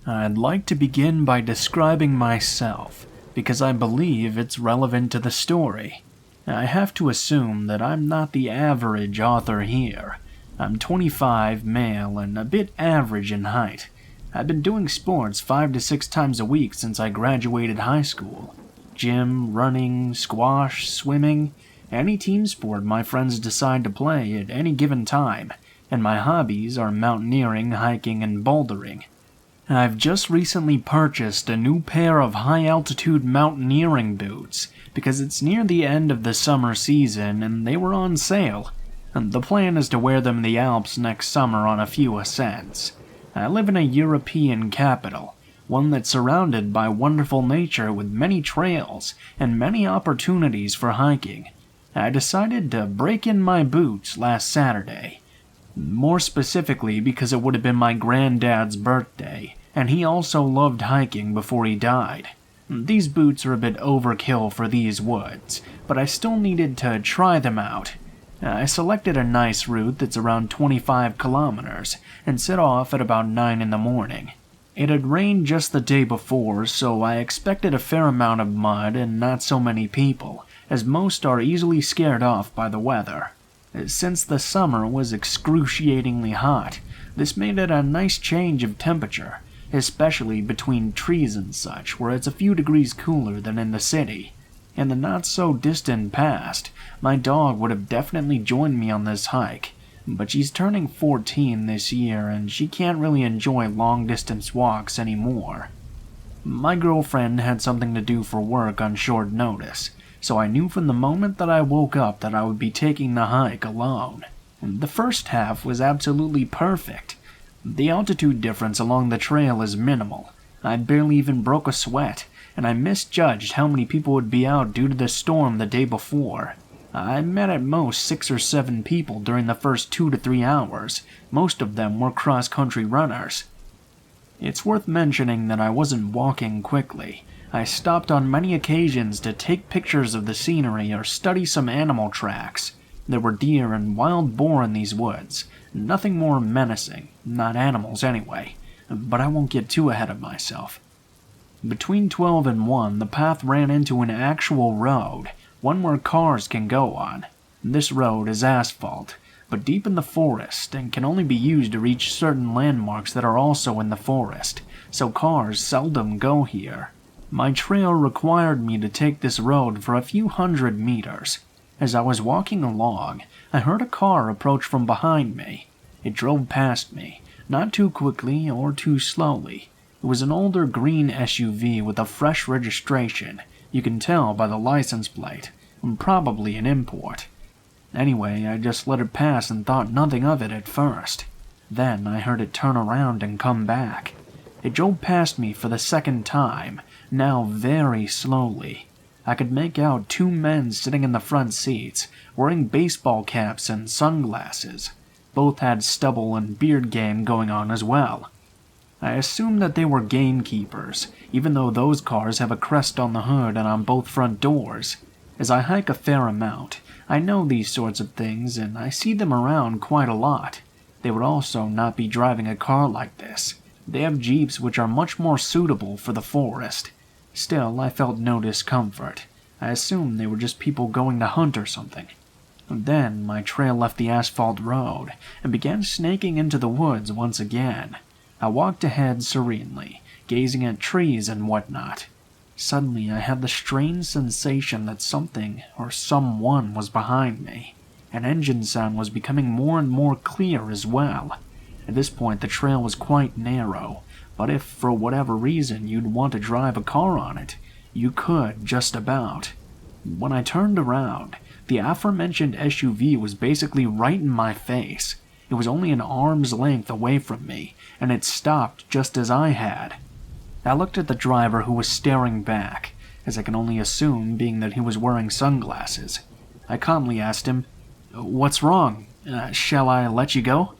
I'd like to begin by describing myself, because I believe it's relevant to the story. I have to assume that I'm not the average author here. I'm 25, male, and a bit average in height. I've been doing sports 5 to 6 times a week since I graduated high school. Gym, running, squash, swimming, any team sport my friends decide to play at any given time, and my hobbies are mountaineering, hiking, and bouldering. I've just recently purchased a new pair of high-altitude mountaineering boots because it's near the end of the summer season and they were on sale. And the plan is to wear them in the Alps next summer on a few ascents. I live in a European capital, one that's surrounded by wonderful nature with many trails and many opportunities for hiking. I decided to break in my boots last Saturday. More specifically because it would have been my granddad's birthday, and he also loved hiking before he died. These boots are a bit overkill for these woods, but I still needed to try them out. I selected a nice route that's around 25 kilometers, and set off at about 9 in the morning. It had rained just the day before, so I expected a fair amount of mud and not so many people, as most are easily scared off by the weather. Since the summer was excruciatingly hot, this made it a nice change of temperature, especially between trees and such, where it's a few degrees cooler than in the city. In the not-so-distant past, my dog would have definitely joined me on this hike, but she's turning 14 this year and she can't really enjoy long-distance walks anymore. My girlfriend had something to do for work on short notice, so I knew from the moment that I woke up that I would be taking the hike alone. The first half was absolutely perfect. The altitude difference along the trail is minimal. I barely even broke a sweat, and I misjudged how many people would be out due to the storm the day before. I met at most 6 or 7 people during the first 2 to 3 hours. Most of them were cross-country runners. It's worth mentioning that I wasn't walking quickly. I stopped on many occasions to take pictures of the scenery or study some animal tracks. There were deer and wild boar in these woods. Nothing more menacing, not animals anyway, but I won't get too ahead of myself. Between 12 and 1, the path ran into an actual road, one where cars can go on. This road is asphalt, but deep in the forest and can only be used to reach certain landmarks that are also in the forest, so cars seldom go here. My trail required me to take this road for a few hundred meters. As I was walking along, I heard a car approach from behind me. It drove past me, not too quickly or too slowly. It was an older green SUV with a fresh registration. You can tell by the license plate, and probably an import. Anyway, I just let it pass and thought nothing of it at first. Then I heard it turn around and come back. It drove past me for the second time, now very slowly. I could make out 2 men sitting in the front seats, wearing baseball caps and sunglasses. Both had stubble and beard game going on as well. I assumed that they were gamekeepers, even though those cars have a crest on the hood and on both front doors. As I hike a fair amount, I know these sorts of things and I see them around quite a lot. They would also not be driving a car like this. They have Jeeps which are much more suitable for the forest. Still, I felt no discomfort. I assumed they were just people going to hunt or something. Then my trail left the asphalt road and began snaking into the woods once again. I walked ahead serenely, gazing at trees and whatnot. Suddenly I had the strange sensation that something or someone was behind me. An engine sound was becoming more and more clear as well. At this point the trail was quite narrow, but if for whatever reason you'd want to drive a car on it, you could just about. When I turned around, the aforementioned SUV was basically right in my face. It was only an arm's length away from me, and it stopped just as I had. I looked at the driver who was staring back, as I can only assume being that he was wearing sunglasses. I calmly asked him, "What's wrong? Shall I let you go?"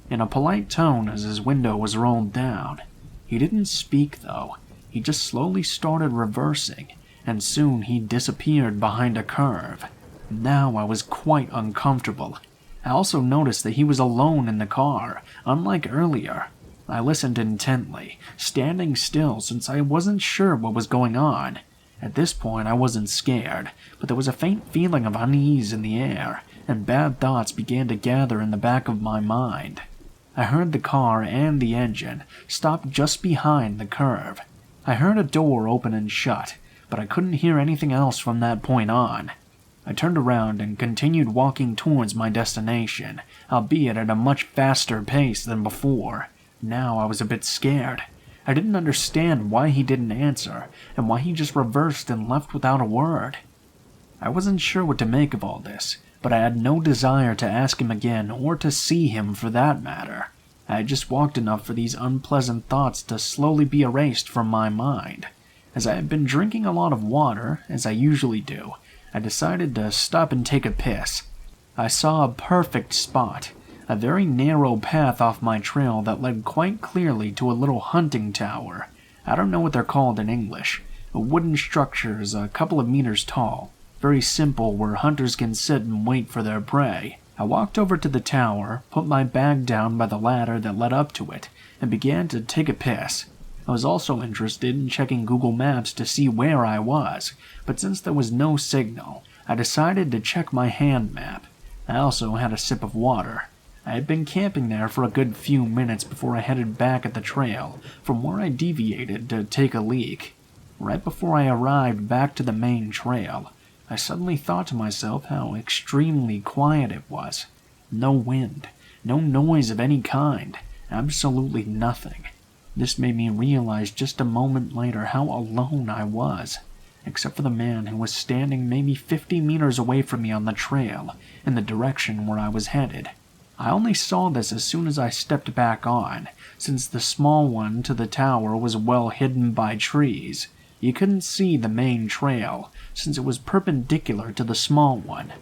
In a polite tone as his window was rolled down. He didn't speak though. He just slowly started reversing, and soon he disappeared behind a curve. Now I was quite uncomfortable. I also noticed that he was alone in the car, unlike earlier. I listened intently, standing still since I wasn't sure what was going on. At this point, I wasn't scared, but there was a faint feeling of unease in the air, and bad thoughts began to gather in the back of my mind. I heard the car and the engine stop just behind the curve. I heard a door open and shut, but I couldn't hear anything else from that point on. I turned around and continued walking towards my destination, albeit at a much faster pace than before. Now I was a bit scared. I didn't understand why he didn't answer, and why he just reversed and left without a word. I wasn't sure what to make of all this, but I had no desire to ask him again or to see him for that matter. I had just walked enough for these unpleasant thoughts to slowly be erased from my mind. As I had been drinking a lot of water, as I usually do, I decided to stop and take a piss. I saw a perfect spot, a very narrow path off my trail that led quite clearly to a little hunting tower. I don't know what they're called in English. Wooden structures a couple of meters tall, very simple, where hunters can sit and wait for their prey. I walked over to the tower, put my bag down by the ladder that led up to it, and began to take a piss. I was also interested in checking Google Maps to see where I was, but since there was no signal, I decided to check my hand map. I also had a sip of water. I had been camping there for a good few minutes before I headed back at the trail from where I deviated to take a leak. Right before I arrived back to the main trail, I suddenly thought to myself how extremely quiet it was. No wind, no noise of any kind, absolutely nothing. This made me realize just a moment later how alone I was, except for the man who was standing maybe 50 meters away from me on the trail, in the direction where I was headed. I only saw this as soon as I stepped back on, since the small one to the tower was well hidden by trees. You couldn't see the main trail, since it was perpendicular to the small one.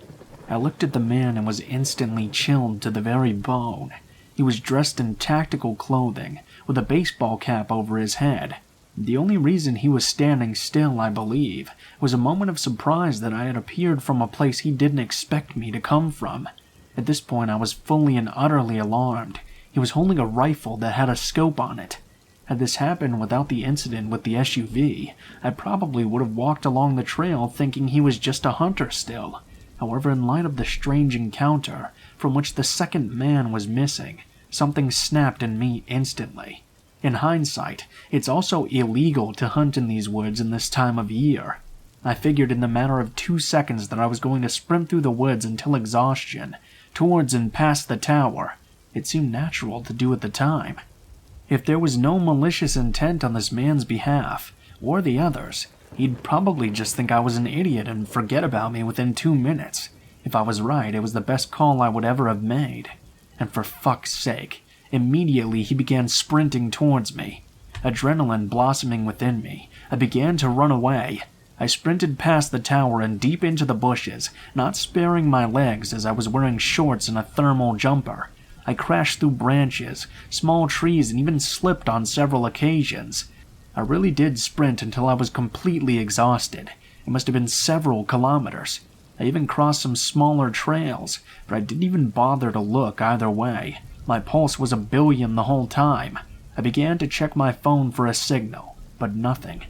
I looked at the man and was instantly chilled to the very bone. He was dressed in tactical clothing, with a baseball cap over his head. The only reason he was standing still, I believe, was a moment of surprise that I had appeared from a place he didn't expect me to come from. At this point I was fully and utterly alarmed. He was holding a rifle that had a scope on it. Had this happened without the incident with the SUV, I probably would have walked along the trail thinking he was just a hunter still. However, in light of the strange encounter, from which the second man was missing, something snapped in me instantly. In hindsight, it's also illegal to hunt in these woods in this time of year. I figured in the matter of 2 seconds that I was going to sprint through the woods until exhaustion, towards and past the tower. It seemed natural to do at the time. If there was no malicious intent on this man's behalf, or the others, he'd probably just think I was an idiot and forget about me within 2 minutes. If I was right, it was the best call I would ever have made. And for fuck's sake, immediately he began sprinting towards me. Adrenaline blossoming within me, I began to run away. I sprinted past the tower and deep into the bushes, not sparing my legs as I was wearing shorts and a thermal jumper. I crashed through branches, small trees, and even slipped on several occasions. I really did sprint until I was completely exhausted. It must have been several kilometers. I even crossed some smaller trails, but I didn't even bother to look either way. My pulse was a billion the whole time. I began to check my phone for a signal, but nothing.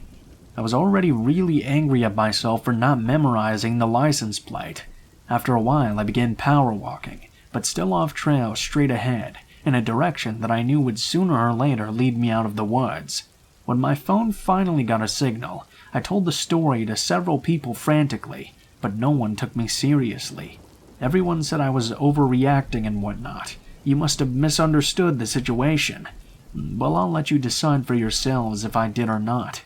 I was already really angry at myself for not memorizing the license plate. After a while, I began power walking, but still off trail straight ahead, in a direction that I knew would sooner or later lead me out of the woods. When my phone finally got a signal, I told the story to several people frantically, but no one took me seriously. Everyone said I was overreacting and whatnot. You must have misunderstood the situation. Well, I'll let you decide for yourselves if I did or not.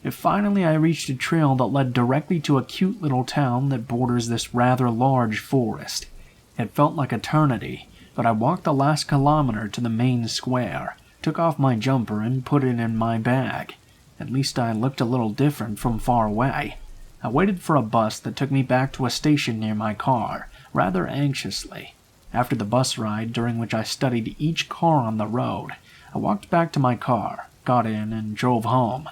Finally, I reached a trail that led directly to a cute little town that borders this rather large forest. It felt like eternity, but I walked the last kilometer to the main square, took off my jumper and put it in my bag. At least I looked a little different from far away. I waited for a bus that took me back to a station near my car, rather anxiously. After the bus ride, during which I studied each car on the road, I walked back to my car, got in, and drove home.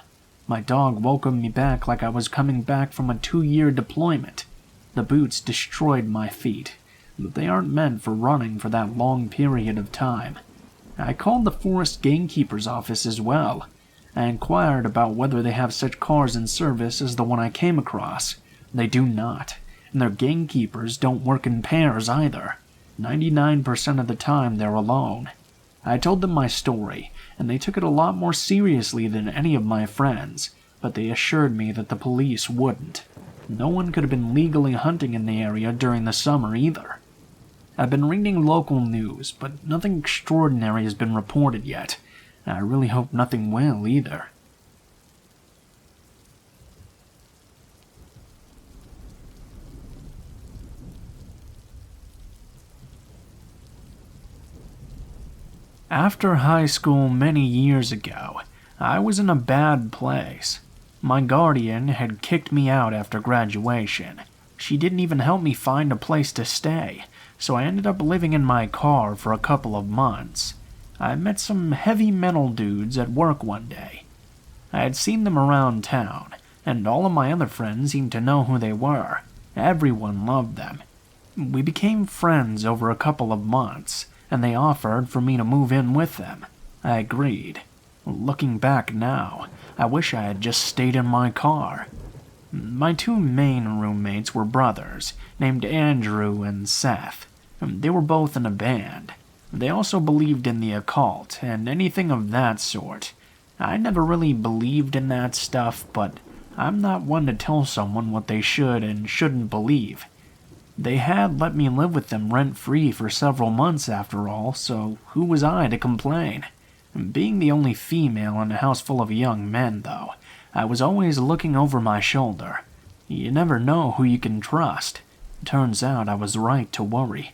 My dog welcomed me back like I was coming back from a 2-year deployment. The boots destroyed my feet, but they aren't meant for running for that long period of time. I called the forest gamekeeper's office as well. I inquired about whether they have such cars in service as the one I came across. They do not, and their gamekeepers don't work in pairs either. 99% of the time they're alone. I told them my story, and they took it a lot more seriously than any of my friends, but they assured me that the police wouldn't. No one could have been legally hunting in the area during the summer either. I've been reading local news, but nothing extraordinary has been reported yet. I really hope nothing will either. After high school many years ago, I was in a bad place. My guardian had kicked me out after graduation. She didn't even help me find a place to stay, so I ended up living in my car for a couple of months. I met some heavy metal dudes at work one day. I had seen them around town, and all of my other friends seemed to know who they were. Everyone loved them. We became friends over a couple of months, and they offered for me to move in with them. I agreed. Looking back now, I wish I had just stayed in my car. My two main roommates were brothers, named Andrew and Seth. They were both in a band. They also believed in the occult and anything of that sort. I never really believed in that stuff, but I'm not one to tell someone what they should and shouldn't believe. They had let me live with them rent-free for several months after all, so who was I to complain? Being the only female in a house full of young men, though, I was always looking over my shoulder. You never know who you can trust. Turns out I was right to worry.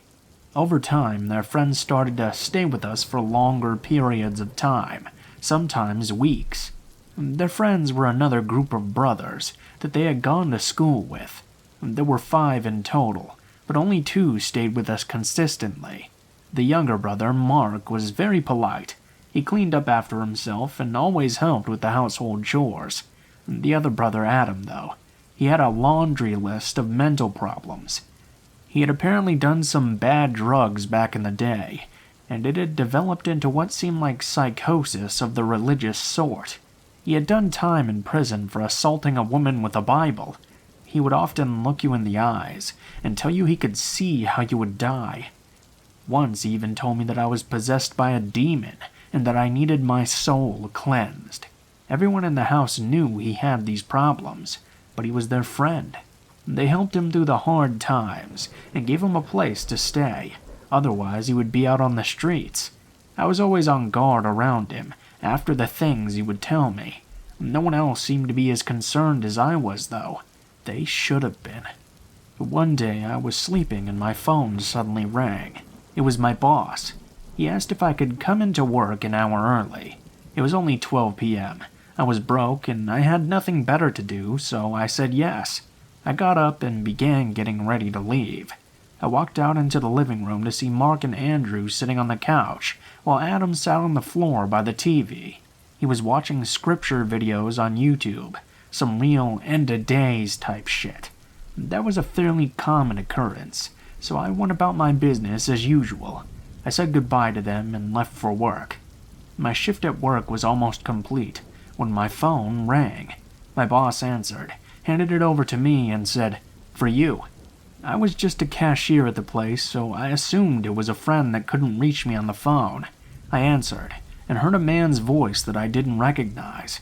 Over time, their friends started to stay with us for longer periods of time, sometimes weeks. Their friends were another group of brothers that they had gone to school with. There were 5 in total, but only 2 stayed with us consistently. The younger brother, Mark, was very polite. He cleaned up after himself and always helped with the household chores. The other brother, Adam, though, he had a laundry list of mental problems. He had apparently done some bad drugs back in the day, and it had developed into what seemed like psychosis of the religious sort. He had done time in prison for assaulting a woman with a Bible. He would often look you in the eyes and tell you he could see how you would die. Once he even told me that I was possessed by a demon and that I needed my soul cleansed. Everyone in the house knew he had these problems, but he was their friend. They helped him through the hard times and gave him a place to stay. Otherwise, he would be out on the streets. I was always on guard around him after the things he would tell me. No one else seemed to be as concerned as I was, though. They should have been. One day, I was sleeping and my phone suddenly rang. It was my boss. He asked if I could come into work an hour early. It was only 12 p.m. I was broke and I had nothing better to do, so I said yes. I got up and began getting ready to leave. I walked out into the living room to see Mark and Andrew sitting on the couch, while Adam sat on the floor by the TV. He was watching scripture videos on YouTube, some real end-of-days type shit. That was a fairly common occurrence, so I went about my business as usual. I said goodbye to them and left for work. My shift at work was almost complete when my phone rang. My boss answered, handed it over to me, and said, "For you." I was just a cashier at the place, so I assumed it was a friend that couldn't reach me on the phone. I answered, and heard a man's voice that I didn't recognize.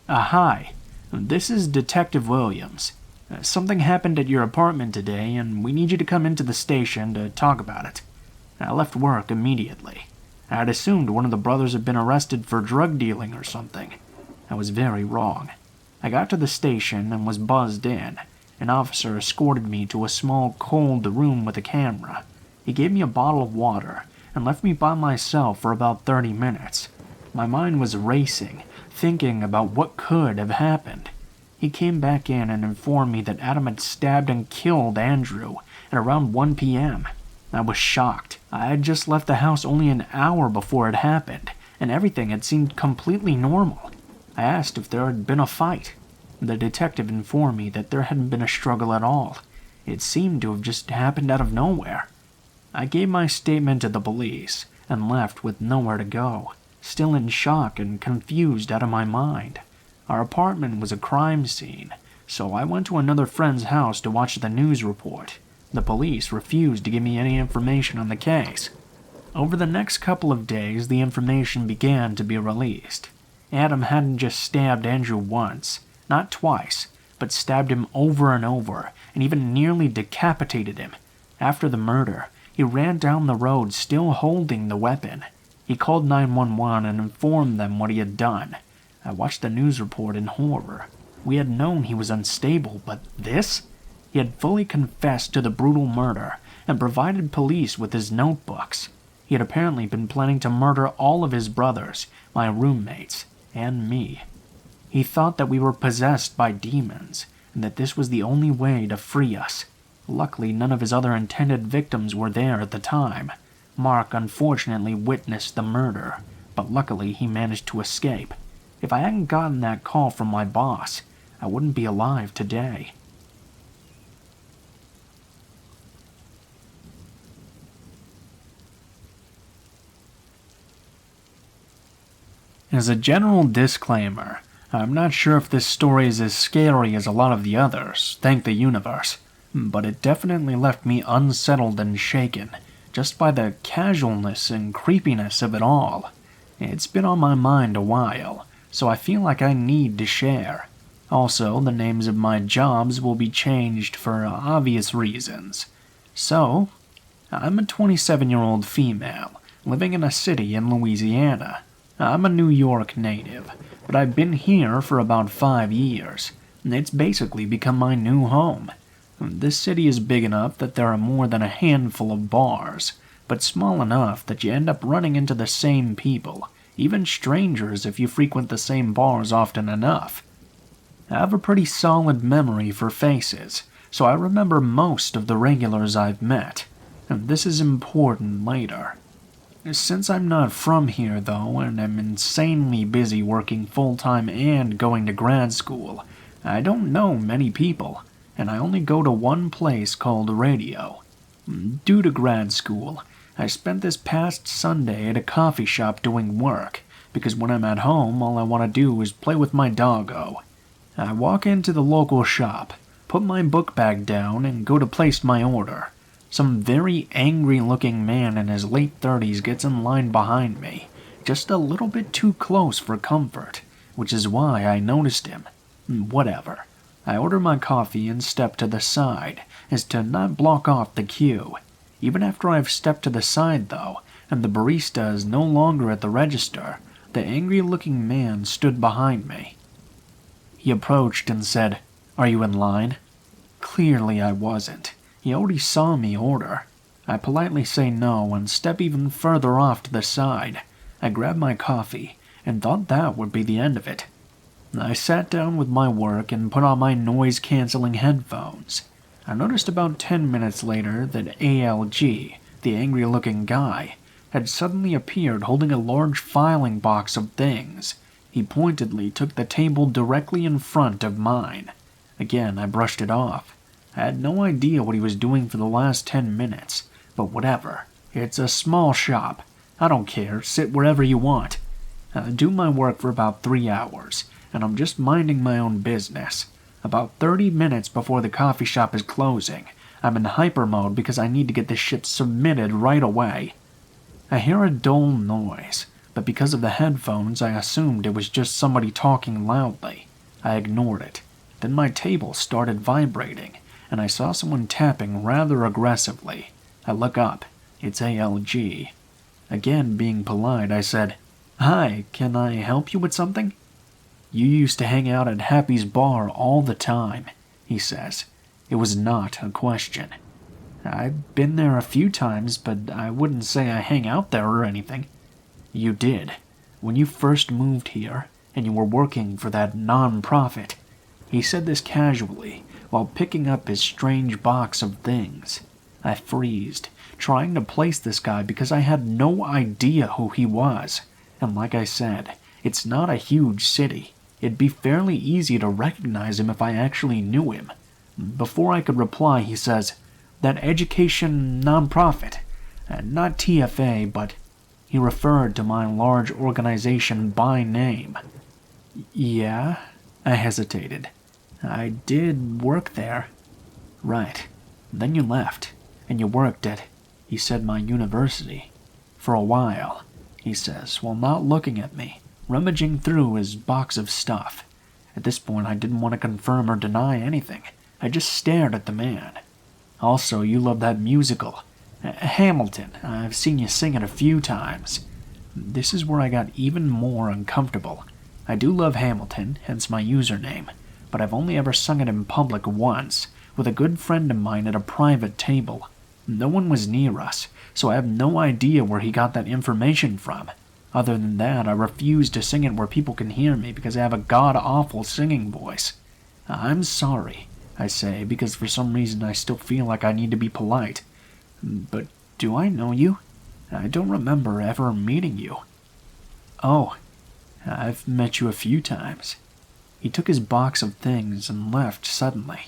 Hi, this is Detective Williams. Something happened at your apartment today, and we need you to come into the station to talk about it." I left work immediately. I had assumed one of the brothers had been arrested for drug dealing or something. I was very wrong. I got to the station and was buzzed in. An officer escorted me to a small, cold room with a camera. He gave me a bottle of water and left me by myself for about 30 minutes. My mind was racing, thinking about what could have happened. He came back in and informed me that Adam had stabbed and killed Andrew at around 1 p.m. I was shocked. I had just left the house only an hour before it happened, and everything had seemed completely normal. I asked if there had been a fight. The detective informed me that there hadn't been a struggle at all. It seemed to have just happened out of nowhere. I gave my statement to the police, and left with nowhere to go, still in shock and confused out of my mind. Our apartment was a crime scene, so I went to another friend's house to watch the news report. The police refused to give me any information on the case. Over the next couple of days, the information began to be released. Adam hadn't just stabbed Andrew once, not twice, but stabbed him over and over, and even nearly decapitated him. After the murder, he ran down the road still holding the weapon. He called 911 and informed them what he had done. I watched the news report in horror. We had known he was unstable, but this? He had fully confessed to the brutal murder and provided police with his notebooks. He had apparently been planning to murder all of his brothers, my roommates, and me. He thought that we were possessed by demons, and that this was the only way to free us. Luckily, none of his other intended victims were there at the time. Mark unfortunately witnessed the murder, but luckily he managed to escape. If I hadn't gotten that call from my boss, I wouldn't be alive today. As a general disclaimer, I'm not sure if this story is as scary as a lot of the others, thank the universe, but it definitely left me unsettled and shaken, just by the casualness and creepiness of it all. It's been on my mind a while, so I feel like I need to share. Also, the names of my jobs will be changed for obvious reasons. So, I'm a 27-year-old female, living in a city in Louisiana. I'm a New York native, but I've been here for about 5 years. It's basically become my new home. This city is big enough that there are more than a handful of bars, but small enough that you end up running into the same people, even strangers if you frequent the same bars often enough. I have a pretty solid memory for faces, so I remember most of the regulars I've met, and this is important later. Since I'm not from here, though, and am insanely busy working full-time and going to grad school, I don't know many people, and I only go to one place called radio. Due to grad school, I spent this past Sunday at a coffee shop doing work, because when I'm at home, all I want to do is play with my doggo. I walk into the local shop, put my book bag down, and go to place my order. Some very angry-looking man in his late 30s gets in line behind me, just a little bit too close for comfort, which is why I noticed him. Whatever. I order my coffee and step to the side, as to not block off the queue. Even after I've stepped to the side, though, and the barista is no longer at the register, the angry-looking man stood behind me. He approached and said, "Are you in line?" Clearly I wasn't. He already saw me order. I politely say no and step even further off to the side. I grab my coffee and thought that would be the end of it. I sat down with my work and put on my noise-canceling headphones. I noticed about 10 minutes later that ALG, the angry-looking guy, had suddenly appeared holding a large filing box of things. He pointedly took the table directly in front of mine. Again, I brushed it off. I had no idea what he was doing for the last 10 minutes, but whatever. It's a small shop. I don't care, sit wherever you want. I do my work for about 3 hours, and I'm just minding my own business. About 30 minutes before the coffee shop is closing, I'm in hyper mode because I need to get this shit submitted right away. I hear a dull noise, but because of the headphones, I assumed it was just somebody talking loudly. I ignored it. Then my table started vibrating, and I saw someone tapping rather aggressively. I look up. It's ALG. Again, being polite, I said, "Hi, can I help you with something?" "You used to hang out at Happy's bar all the time," he says. It was not a question. "I've been there a few times, but I wouldn't say I hang out there or anything." "You did. When you first moved here, and you were working for that non-profit." He said this casually, while picking up his strange box of things. I freezed, trying to place this guy because I had no idea who he was. And like I said, it's not a huge city. It'd be fairly easy to recognize him if I actually knew him. Before I could reply, he says, "That education nonprofit. Not TFA, but..." He referred to my large organization by name. Yeah? I hesitated. I did work there. Right. Then you left, and you worked at, he said, my university. For a while, he says, while not looking at me, rummaging through his box of stuff. At this point, I didn't want to confirm or deny anything. I just stared at the man. Also, you love that musical. Hamilton. I've seen you sing it a few times. This is where I got even more uncomfortable. I do love Hamilton, hence my username, but I've only ever sung it in public once, with a good friend of mine at a private table. No one was near us, so I have no idea where he got that information from. Other than that, I refuse to sing it where people can hear me because I have a god-awful singing voice. I'm sorry, I say, because for some reason I still feel like I need to be polite. But do I know you? I don't remember ever meeting you. Oh, I've met you a few times. He took his box of things and left suddenly.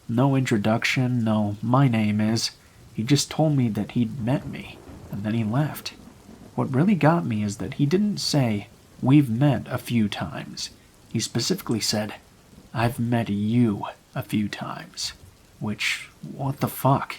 No introduction, no my name is. He just told me that he'd met me, and then he left. What really got me is that he didn't say, we've met a few times. He specifically said, I've met you a few times. Which, what the fuck?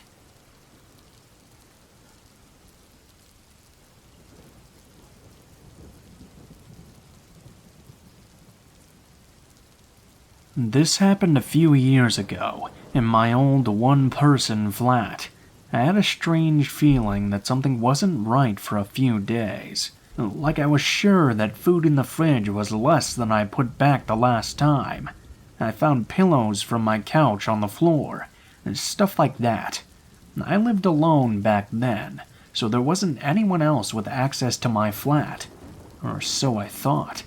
This happened a few years ago, in my old one-person flat. I had a strange feeling that something wasn't right for a few days. Like I was sure that food in the fridge was less than I put back the last time. I found pillows from my couch on the floor, and stuff like that. I lived alone back then, so there wasn't anyone else with access to my flat. Or so I thought.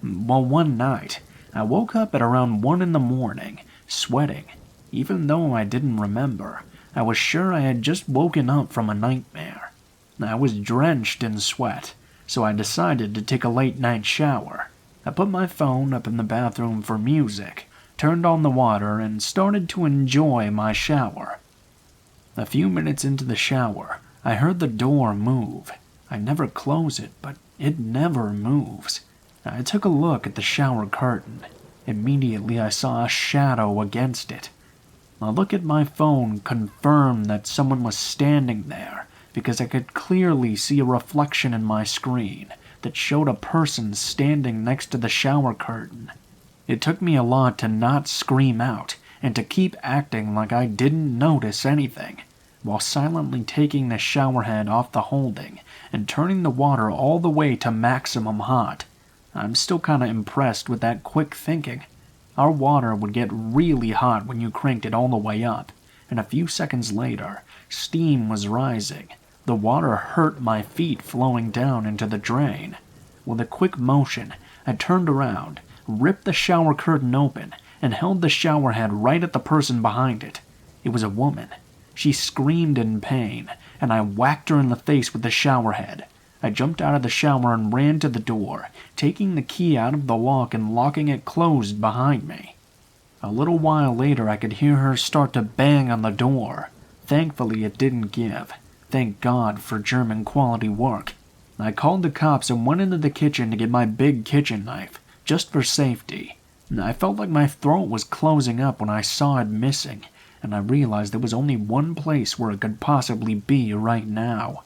Well, one night, I woke up at around 1 in the morning, sweating. Even though I didn't remember, I was sure I had just woken up from a nightmare. I was drenched in sweat, so I decided to take a late-night shower. I put my phone up in the bathroom for music, turned on the water, and started to enjoy my shower. A few minutes into the shower, I heard the door move. I never close it, but it never moves. I took a look at the shower curtain. Immediately I saw a shadow against it. A look at my phone confirmed that someone was standing there because I could clearly see a reflection in my screen that showed a person standing next to the shower curtain. It took me a lot to not scream out and to keep acting like I didn't notice anything, while silently taking the shower head off the holding and turning the water all the way to maximum hot. I'm still kinda impressed with that quick thinking. Our water would get really hot when you cranked it all the way up, and a few seconds later, steam was rising. The water hurt my feet flowing down into the drain. With a quick motion, I turned around, ripped the shower curtain open, and held the shower head right at the person behind it. It was a woman. She screamed in pain, and I whacked her in the face with the shower head. I jumped out of the shower and ran to the door, taking the key out of the lock and locking it closed behind me. A little while later, I could hear her start to bang on the door. Thankfully, it didn't give. Thank God for German quality work. I called the cops and went into the kitchen to get my big kitchen knife, just for safety. I felt like my throat was closing up when I saw it missing, and I realized there was only one place where it could possibly be right now.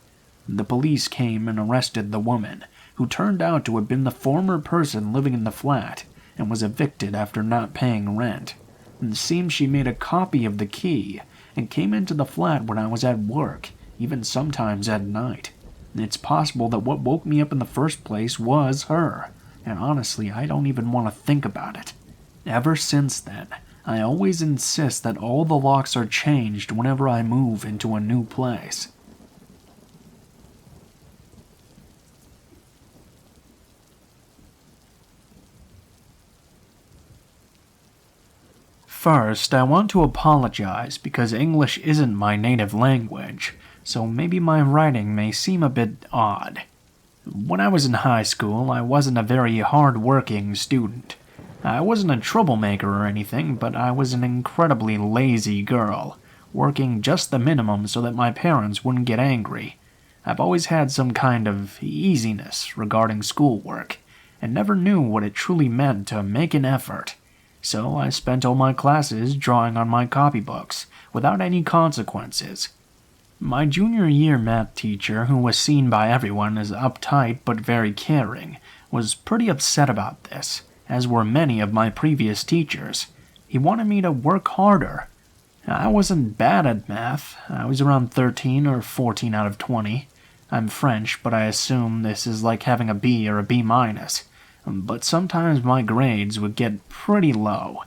The police came and arrested the woman, who turned out to have been the former person living in the flat and was evicted after not paying rent. It seems she made a copy of the key and came into the flat when I was at work, even sometimes at night. It's possible that what woke me up in the first place was her, and honestly, I don't even want to think about it. Ever since then, I always insist that all the locks are changed whenever I move into a new place. First, I want to apologize because English isn't my native language, so maybe my writing may seem a bit odd. When I was in high school, I wasn't a very hard-working student. I wasn't a troublemaker or anything, but I was an incredibly lazy girl, working just the minimum so that my parents wouldn't get angry. I've always had some kind of easiness regarding schoolwork, and never knew what it truly meant to make an effort. So I spent all my classes drawing on my copybooks, without any consequences. My junior year math teacher, who was seen by everyone as uptight but very caring, was pretty upset about this, as were many of my previous teachers. He wanted me to work harder. I wasn't bad at math. I was around 13 or 14 out of 20. I'm French, but I assume this is like having a B or a B minus. But sometimes my grades would get pretty low.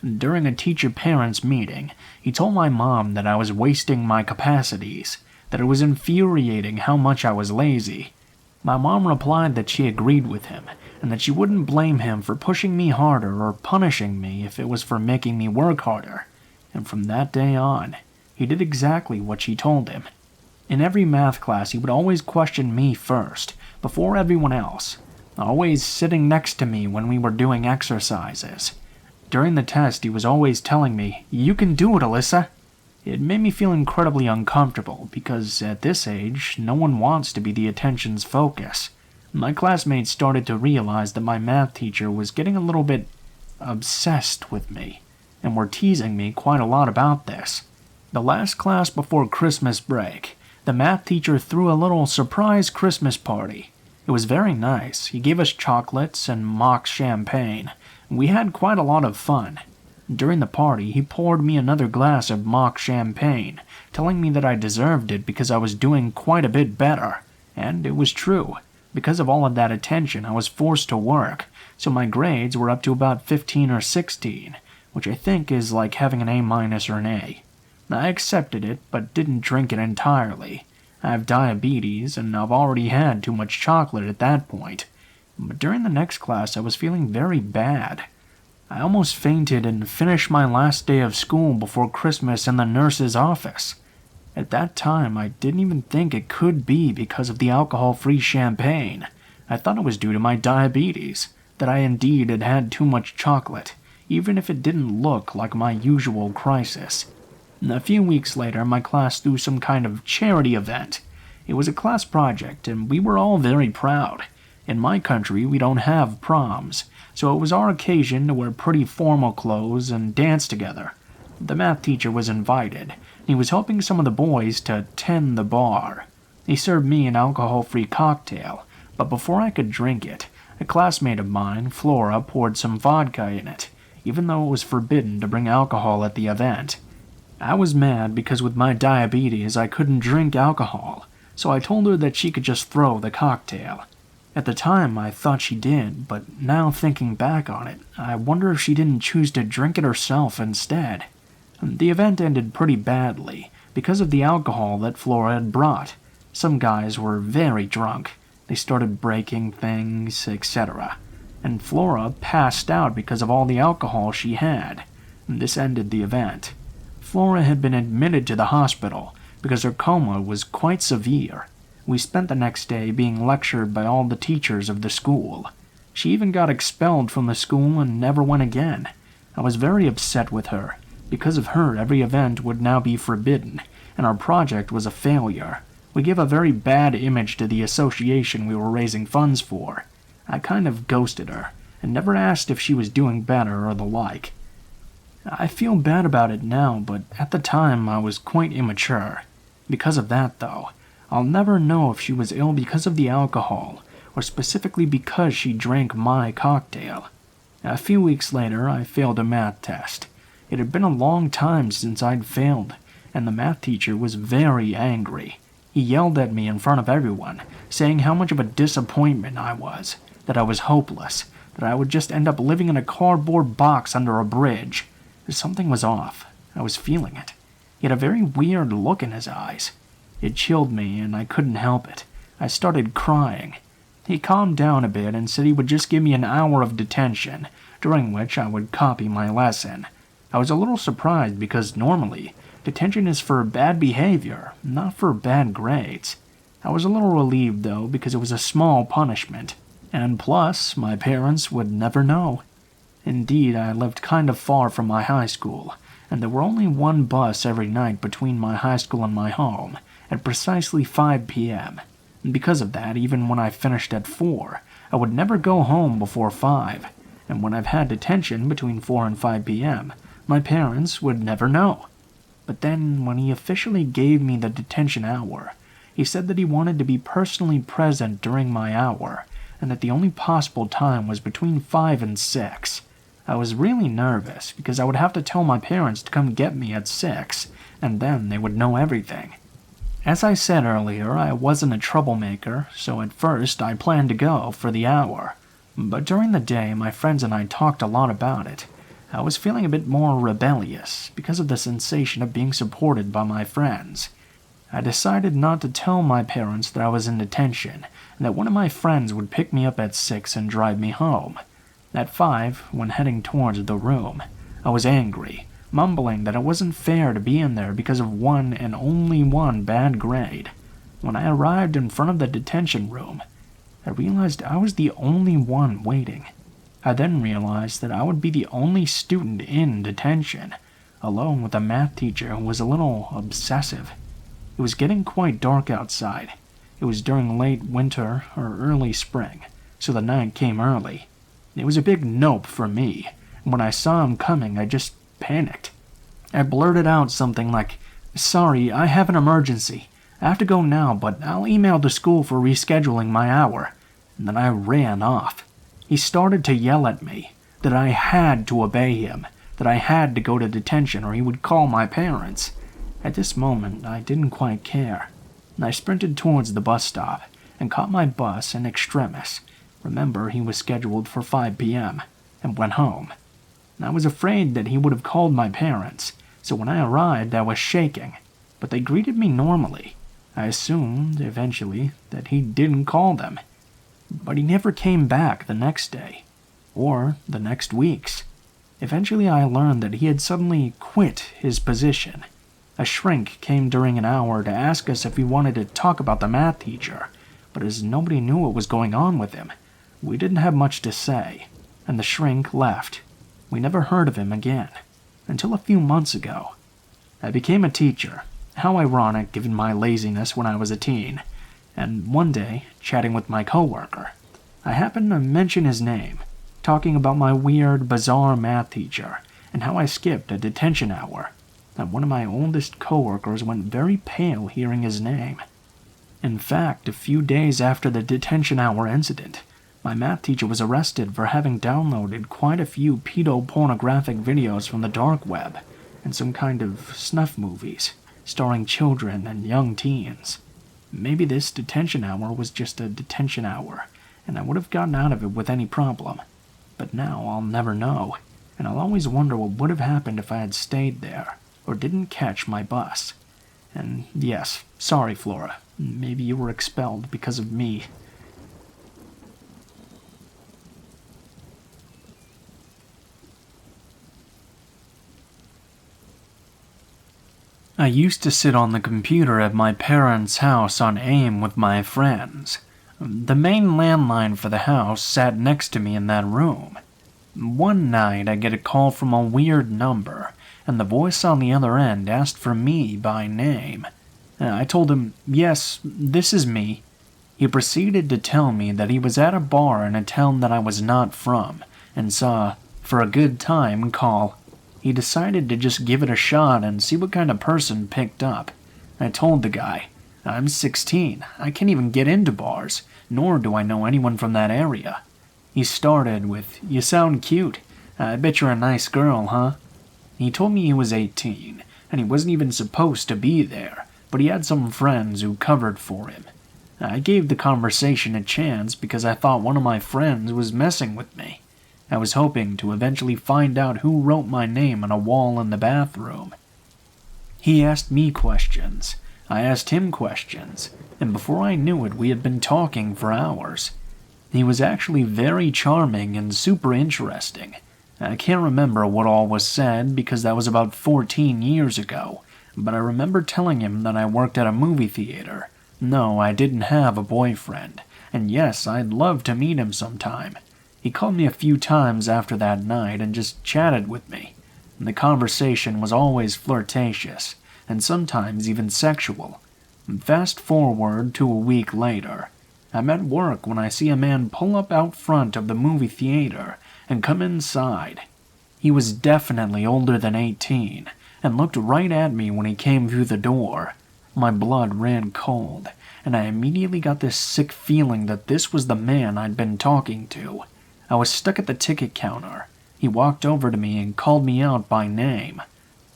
During a teacher-parents meeting, he told my mom that I was wasting my capacities, that it was infuriating how much I was lazy. My mom replied that she agreed with him, and that she wouldn't blame him for pushing me harder or punishing me if it was for making me work harder. And from that day on, he did exactly what she told him. In every math class, he would always question me first, before everyone else, always sitting next to me when we were doing exercises. During the test, he was always telling me, "You can do it, Alyssa." It made me feel incredibly uncomfortable because, at this age, no one wants to be the attention's focus. My classmates started to realize that my math teacher was getting a little bit obsessed with me, and were teasing me quite a lot about this. The last class before Christmas break, the math teacher threw a little surprise Christmas party. It was very nice. He gave us chocolates and mock champagne. We had quite a lot of fun. During the party, he poured me another glass of mock champagne, telling me that I deserved it because I was doing quite a bit better. And it was true. Because of all of that attention, I was forced to work, so my grades were up to about 15 or 16, which I think is like having an A minus or an A. I accepted it, but didn't drink it entirely. I have diabetes, and I've already had too much chocolate at that point. But during the next class, I was feeling very bad. I almost fainted and finished my last day of school before Christmas in the nurse's office. At that time, I didn't even think it could be because of the alcohol-free champagne. I thought it was due to my diabetes, that I indeed had had too much chocolate, even if it didn't look like my usual crisis. A few weeks later, my class threw some kind of charity event. It was a class project, and we were all very proud. In my country, we don't have proms, so it was our occasion to wear pretty formal clothes and dance together. The math teacher was invited. He was helping some of the boys to tend the bar. He served me an alcohol-free cocktail, but before I could drink it, a classmate of mine, Flora, poured some vodka in it, even though it was forbidden to bring alcohol at the event. I was mad because with my diabetes I couldn't drink alcohol, so I told her that she could just throw the cocktail. At the time I thought she did, but now thinking back on it, I wonder if she didn't choose to drink it herself instead. The event ended pretty badly because of the alcohol that Flora had brought. Some guys were very drunk. They started breaking things, etc. And Flora passed out because of all the alcohol she had. This ended the event. Flora had been admitted to the hospital because her coma was quite severe. We spent the next day being lectured by all the teachers of the school. She even got expelled from the school and never went again. I was very upset with her. Because of her, every event would now be forbidden, and our project was a failure. We gave a very bad image to the association we were raising funds for. I kind of ghosted her, and never asked if she was doing better or the like. I feel bad about it now, but at the time I was quite immature. Because of that, though, I'll never know if she was ill because of the alcohol, or specifically because she drank my cocktail. A few weeks later, I failed a math test. It had been a long time since I'd failed, and the math teacher was very angry. He yelled at me in front of everyone, saying how much of a disappointment I was, that I was hopeless, that I would just end up living in a cardboard box under a bridge. Something was off. I was feeling it. He had a very weird look in his eyes. It chilled me, and I couldn't help it. I started crying. He calmed down a bit and said he would just give me an hour of detention, during which I would copy my lesson. I was a little surprised because normally, detention is for bad behavior, not for bad grades. I was a little relieved, though, because it was a small punishment. And plus, my parents would never know. Indeed, I lived kind of far from my high school, and there were only one bus every night between my high school and my home, at precisely 5 p.m. And because of that, even when I finished at 4, I would never go home before 5. And when I've had detention between 4 and 5 p.m., my parents would never know. But then, when he officially gave me the detention hour, he said that he wanted to be personally present during my hour, and that the only possible time was between 5 and 6. I was really nervous because I would have to tell my parents to come get me at 6, and then they would know everything. As I said earlier, I wasn't a troublemaker, so at first I planned to go for the hour. But during the day, my friends and I talked a lot about it. I was feeling a bit more rebellious because of the sensation of being supported by my friends. I decided not to tell my parents that I was in detention and that one of my friends would pick me up at 6 and drive me home. At 5, when heading towards the room, I was angry, mumbling that it wasn't fair to be in there because of one and only one bad grade. When I arrived in front of the detention room, I realized I was the only one waiting. I then realized that I would be the only student in detention, alone with a math teacher who was a little obsessive. It was getting quite dark outside. It was during late winter or early spring, so the night came early. It was a big nope for me, and when I saw him coming, I just panicked. I blurted out something like, "Sorry, I have an emergency. I have to go now, but I'll email the school for rescheduling my hour." And then I ran off. He started to yell at me, that I had to obey him, that I had to go to detention or he would call my parents. At this moment, I didn't quite care. I sprinted towards the bus stop and caught my bus in extremis. Remember, he was scheduled for 5 p.m. and went home. I was afraid that he would have called my parents, so when I arrived, I was shaking, but they greeted me normally. I assumed, eventually, that he didn't call them. But he never came back the next day, or the next weeks. Eventually I learned that he had suddenly quit his position. A shrink came during an hour to ask us if we wanted to talk about the math teacher, but as nobody knew what was going on with him, we didn't have much to say, and the shrink left. We never heard of him again, until a few months ago. I became a teacher. How ironic given my laziness when I was a teen. And one day, chatting with my coworker, I happened to mention his name, talking about my weird, bizarre math teacher, and how I skipped a detention hour. And one of my oldest coworkers went very pale hearing his name. In fact, a few days after the detention hour incident, my math teacher was arrested for having downloaded quite a few pedopornographic videos from the dark web, and some kind of snuff movies, starring children and young teens. Maybe this detention hour was just a detention hour, and I would have gotten out of it with any problem. But now I'll never know, and I'll always wonder what would have happened if I had stayed there, or didn't catch my bus. And yes, sorry Flora, maybe you were expelled because of me. I used to sit on the computer at my parents' house on AIM with my friends. The main landline for the house sat next to me in that room. One night I get a call from a weird number, and the voice on the other end asked for me by name. I told him, "Yes, this is me." He proceeded to tell me that he was at a bar in a town that I was not from, and saw, for a good time, call. He decided to just give it a shot and see what kind of person picked up. I told the guy, "I'm 16, I can't even get into bars, nor do I know anyone from that area." He started with, "You sound cute. I bet you're a nice girl, huh?" He told me he was 18, and he wasn't even supposed to be there, but he had some friends who covered for him. I gave the conversation a chance because I thought one of my friends was messing with me. I was hoping to eventually find out who wrote my name on a wall in the bathroom. He asked me questions. I asked him questions, and before I knew it, we had been talking for hours. He was actually very charming and super interesting. I can't remember what all was said because that was about 14 years ago, but I remember telling him that I worked at a movie theater. No, I didn't have a boyfriend, and yes, I'd love to meet him sometime. He called me a few times after that night and just chatted with me. The conversation was always flirtatious, and sometimes even sexual. Fast forward to a week later. I'm at work when I see a man pull up out front of the movie theater and come inside. He was definitely older than 18 and looked right at me when he came through the door. My blood ran cold, and I immediately got this sick feeling that this was the man I'd been talking to. I was stuck at the ticket counter. He walked over to me and called me out by name.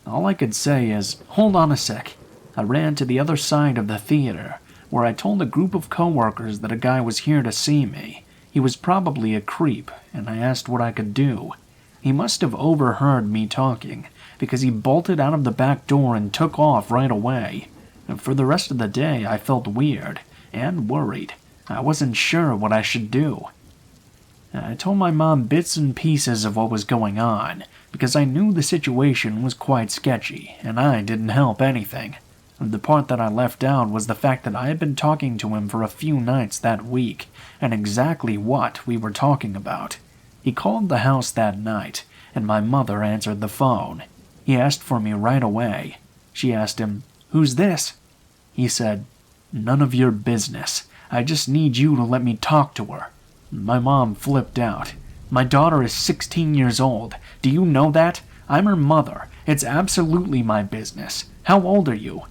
All I could say is, "Hold on a sec." I ran to the other side of the theater, where I told a group of coworkers that a guy was here to see me. He was probably a creep, and I asked what I could do. He must have overheard me talking, because he bolted out of the back door and took off right away. For the rest of the day, I felt weird and worried. I wasn't sure what I should do. I told my mom bits and pieces of what was going on, because I knew the situation was quite sketchy, and I didn't help anything. The part that I left out was the fact that I had been talking to him for a few nights that week, and exactly what we were talking about. He called the house that night, and my mother answered the phone. He asked for me right away. She asked him, "Who's this?" He said, "None of your business. I just need you to let me talk to her." My mom flipped out. "My daughter is 16 years old. Do you know that? I'm her mother. It's absolutely my business. How old are you?"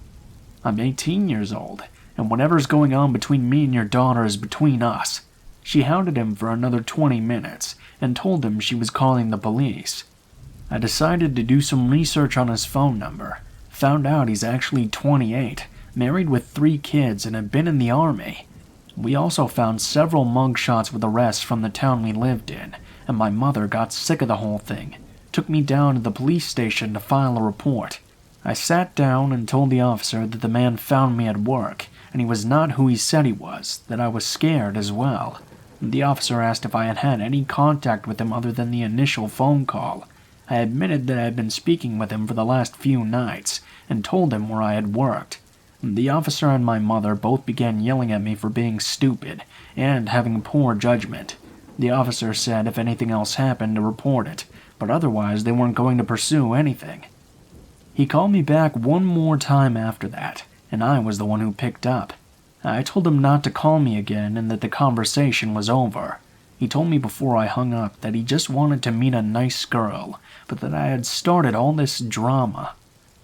"I'm 18 years old, and whatever's going on between me and your daughter is between us." She hounded him for another 20 minutes and told him she was calling the police. I decided to do some research on his phone number. Found out he's actually 28, married with 3 kids, and had been in the army. We also found several mugshots with arrests from the town we lived in, and my mother got sick of the whole thing. Took me down to the police station to file a report. I sat down and told the officer that the man found me at work, and he was not who he said he was, that I was scared as well. The officer asked if I had had any contact with him other than the initial phone call. I admitted that I had been speaking with him for the last few nights, and told him where I had worked. The officer and my mother both began yelling at me for being stupid and having poor judgment. The officer said if anything else happened to report it, but otherwise they weren't going to pursue anything. He called me back one more time after that, and I was the one who picked up. I told him not to call me again and that the conversation was over. He told me before I hung up that he just wanted to meet a nice girl, but that I had started all this drama.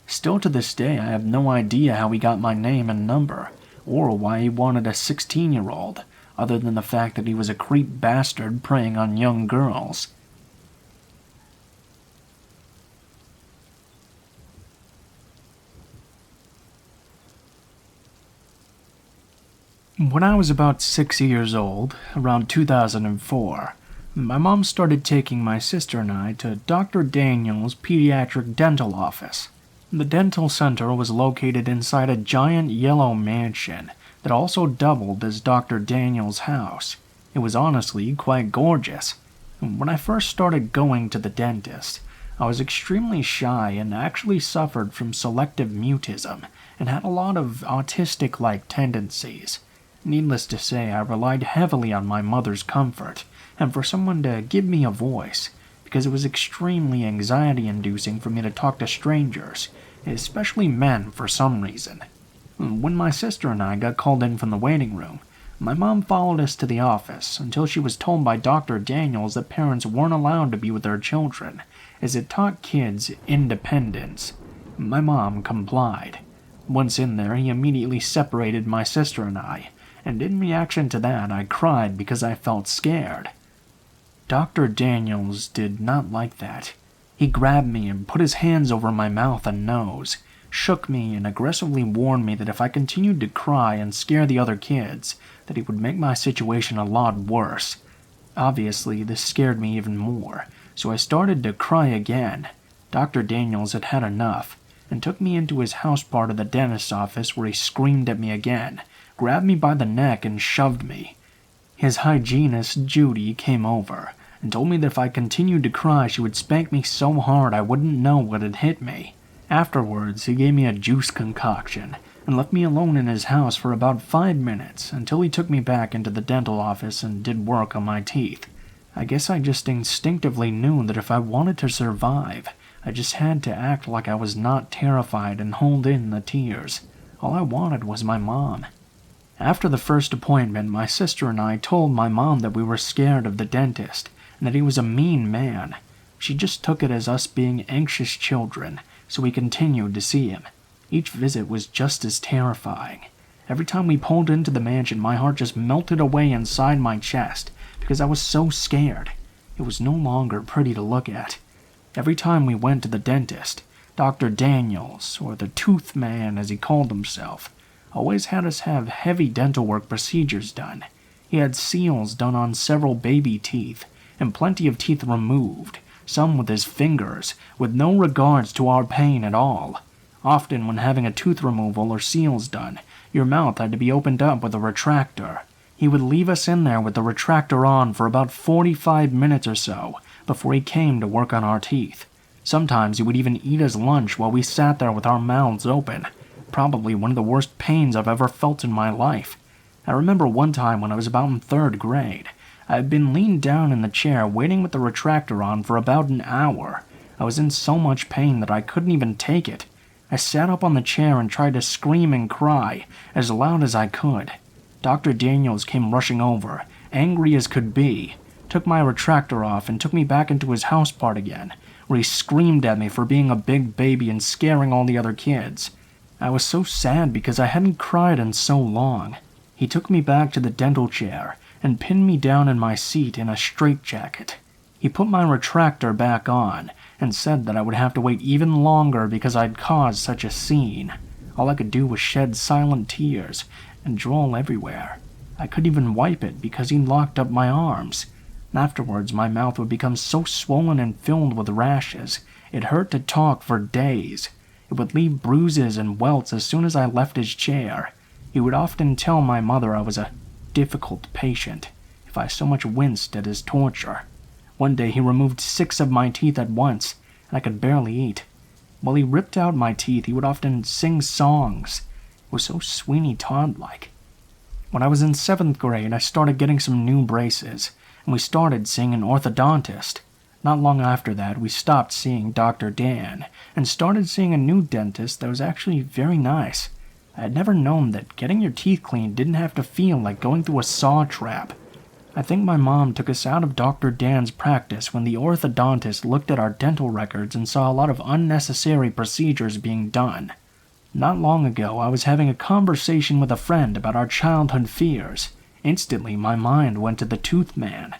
Still to this day, I have no idea how he got my name and number, or why he wanted a 16-year-old, other than the fact that he was a creep bastard preying on young girls. When I was about 6 years old, around 2004, my mom started taking my sister and I to Dr. Daniel's pediatric dental office. The dental center was located inside a giant yellow mansion that also doubled as Dr. Daniel's house. It was honestly quite gorgeous. When I first started going to the dentist, I was extremely shy and actually suffered from selective mutism and had a lot of autistic-like tendencies. Needless to say, I relied heavily on my mother's comfort and for someone to give me a voice, because it was extremely anxiety-inducing for me to talk to strangers, especially men for some reason. When my sister and I got called in from the waiting room, my mom followed us to the office until she was told by Dr. Daniels that parents weren't allowed to be with their children, as it taught kids independence. My mom complied. Once in there, he immediately separated my sister and I, and in reaction to that, I cried because I felt scared. Dr. Daniels did not like that. He grabbed me and put his hands over my mouth and nose, shook me and aggressively warned me that if I continued to cry and scare the other kids, that he would make my situation a lot worse. Obviously, this scared me even more, so I started to cry again. Dr. Daniels had had enough, and took me into his house part of the dentist's office where he screamed at me again, grabbed me by the neck and shoved me. His hygienist, Judy, came over and told me that if I continued to cry, she would spank me so hard I wouldn't know what had hit me. Afterwards, he gave me a juice concoction and left me alone in his house for about 5 minutes until he took me back into the dental office and did work on my teeth. I guess I just instinctively knew that if I wanted to survive, I just had to act like I was not terrified and hold in the tears. All I wanted was my mom. After the first appointment, my sister and I told my mom that we were scared of the dentist and that he was a mean man. She just took it as us being anxious children, so we continued to see him. Each visit was just as terrifying. Every time we pulled into the mansion, my heart just melted away inside my chest because I was so scared. It was no longer pretty to look at. Every time we went to the dentist, Dr. Daniels, or the Tooth Man as he called himself, always had us have heavy dental work procedures done. He had seals done on several baby teeth, and plenty of teeth removed, some with his fingers, with no regards to our pain at all. Often when having a tooth removal or seals done, your mouth had to be opened up with a retractor. He would leave us in there with the retractor on for about 45 minutes or so before he came to work on our teeth. Sometimes he would even eat his lunch while we sat there with our mouths open. Probably one of the worst pains I've ever felt in my life. I remember one time when I was about in 3rd grade. I had been leaned down in the chair waiting with the retractor on for about an hour. I was in so much pain that I couldn't even take it. I sat up on the chair and tried to scream and cry as loud as I could. Dr. Daniels came rushing over, angry as could be, took my retractor off and took me back into his house part again, where he screamed at me for being a big baby and scaring all the other kids. I was so sad because I hadn't cried in so long. He took me back to the dental chair and pinned me down in my seat in a straitjacket. He put my retractor back on and said that I would have to wait even longer because I'd caused such a scene. All I could do was shed silent tears and drool everywhere. I couldn't even wipe it because he locked up my arms. Afterwards, my mouth would become so swollen and filled with rashes, it hurt to talk for days. It would leave bruises and welts as soon as I left his chair. He would often tell my mother I was a difficult patient if I so much winced at his torture. One day he removed 6 of my teeth at once, and I could barely eat. While he ripped out my teeth, he would often sing songs. It was so Sweeney Todd-like. When I was in 7th grade, I started getting some new braces, and we started seeing an orthodontist. Not long after that, we stopped seeing Dr. Dan and started seeing a new dentist that was actually very nice. I had never known that getting your teeth cleaned didn't have to feel like going through a saw trap. I think my mom took us out of Dr. Dan's practice when the orthodontist looked at our dental records and saw a lot of unnecessary procedures being done. Not long ago, I was having a conversation with a friend about our childhood fears. Instantly, my mind went to the Tooth Man.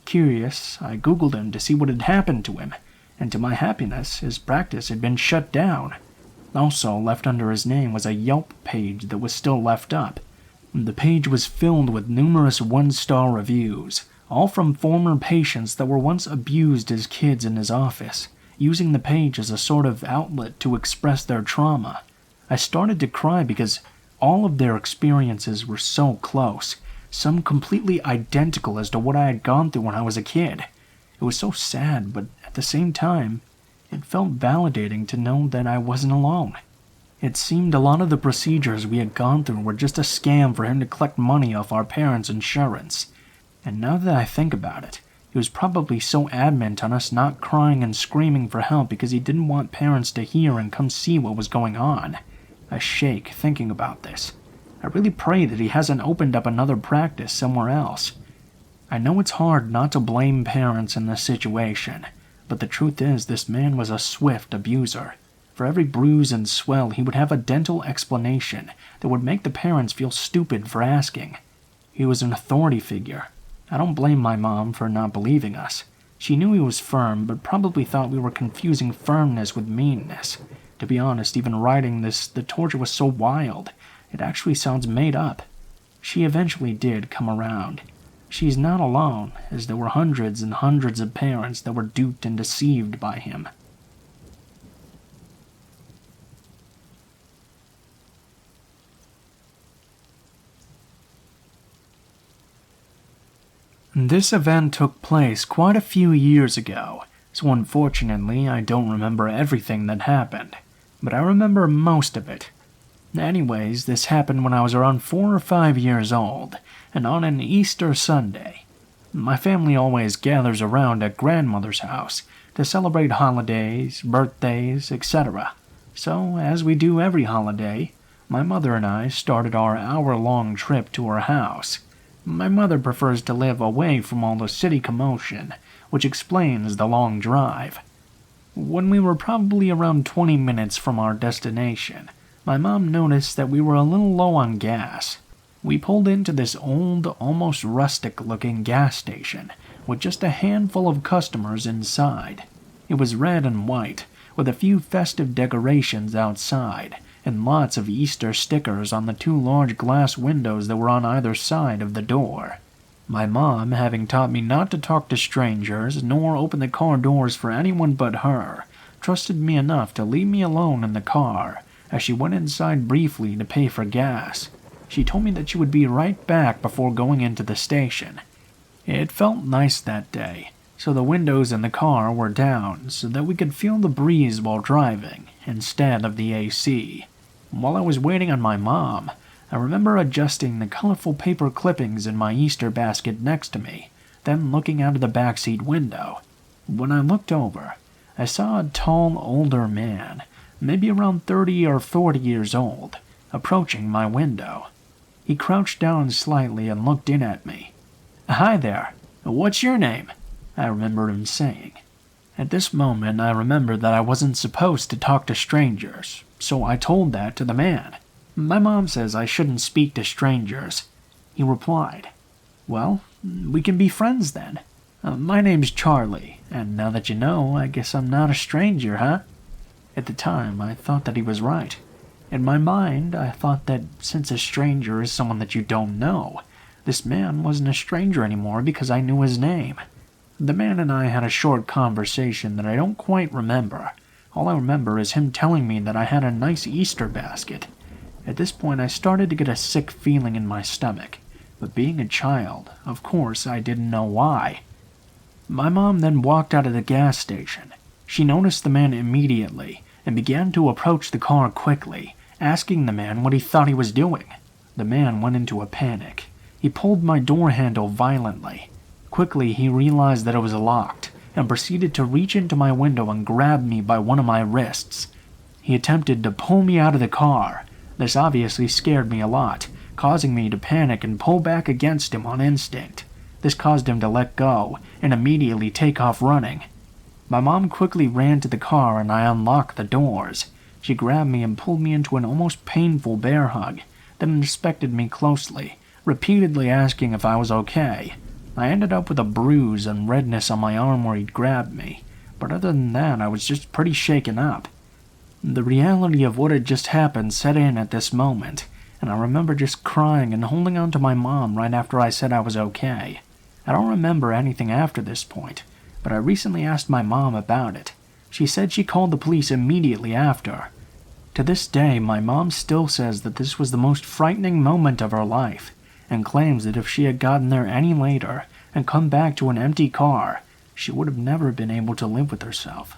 Curious, I Googled him to see what had happened to him, and to my happiness, his practice had been shut down. Also left under his name was a Yelp page that was still left up. The page was filled with numerous 1-star reviews, all from former patients that were once abused as kids in his office, using the page as a sort of outlet to express their trauma. I started to cry because all of their experiences were so close, some completely identical as to what I had gone through when I was a kid. It was so sad, but at the same time, it felt validating to know that I wasn't alone. It seemed a lot of the procedures we had gone through were just a scam for him to collect money off our parents' insurance. And now that I think about it, he was probably so adamant on us not crying and screaming for help because he didn't want parents to hear and come see what was going on. I shake thinking about this. I really pray that he hasn't opened up another practice somewhere else. I know it's hard not to blame parents in this situation, but the truth is this man was a swift abuser. For every bruise and swell, he would have a dental explanation that would make the parents feel stupid for asking. He was an authority figure. I don't blame my mom for not believing us. She knew he was firm, but probably thought we were confusing firmness with meanness. To be honest, even writing this, the torture was so wild, it actually sounds made up. She eventually did come around. She's not alone, as there were hundreds and hundreds of parents that were duped and deceived by him. This event took place quite a few years ago, so unfortunately I don't remember everything that happened, but I remember most of it. Anyways, this happened when I was around 4 or 5 years old, and on an Easter Sunday. My family always gathers around at grandmother's house to celebrate holidays, birthdays, etc. So, as we do every holiday, My mother and I started our hour-long trip to her house. My mother prefers to live away from all the city commotion, which explains the long drive. When we were probably around 20 minutes from our destination, my mom noticed that we were a little low on gas. We pulled into this old, almost rustic-looking gas station, with just a handful of customers inside. It was red and white, with a few festive decorations outside, and lots of Easter stickers on the 2 large glass windows that were on either side of the door. My mom, having taught me not to talk to strangers nor open the car doors for anyone but her, trusted me enough to leave me alone in the car as she went inside briefly to pay for gas. She told me that she would be right back before going into the station. It felt nice that day, so the windows in the car were down so that we could feel the breeze while driving, instead of the AC. While I was waiting on my mom, I remember adjusting the colorful paper clippings in my Easter basket next to me, then looking out of the backseat window. When I looked over, I saw a tall, older man, maybe around 30 or 40 years old, approaching my window. He crouched down slightly and looked in at me. "Hi there, what's your name?" I remember him saying. At this moment, I remembered that I wasn't supposed to talk to strangers, so I told that to the man. "My mom says I shouldn't speak to strangers." He replied, "Well, we can be friends then. My name's Charlie, and now that you know, I guess I'm not a stranger, huh?" At the time, I thought that he was right. In my mind, I thought that since a stranger is someone that you don't know, this man wasn't a stranger anymore because I knew his name. The man and I had a short conversation that I don't quite remember. All I remember is him telling me that I had a nice Easter basket. At this point, I started to get a sick feeling in my stomach, but being a child, of course, I didn't know why. My mom then walked out of the gas station. She noticed the man immediately and began to approach the car quickly, asking the man what he thought he was doing. The man went into a panic. He pulled my door handle violently. Quickly, he realized that it was locked and proceeded to reach into my window and grab me by one of my wrists. He attempted to pull me out of the car. This obviously scared me a lot, causing me to panic and pull back against him on instinct. This caused him to let go and immediately take off running. My mom quickly ran to the car and I unlocked the doors. She grabbed me and pulled me into an almost painful bear hug, then inspected me closely, repeatedly asking if I was okay. I ended up with a bruise and redness on my arm where he'd grabbed me, but other than that, I was just pretty shaken up. The reality of what had just happened set in at this moment, and I remember just crying and holding on to my mom right after I said I was okay. I don't remember anything after this point, but I recently asked my mom about it. She said she called the police immediately after. To this day, my mom still says that this was the most frightening moment of her life, and claims that if she had gotten there any later and come back to an empty car, she would have never been able to live with herself.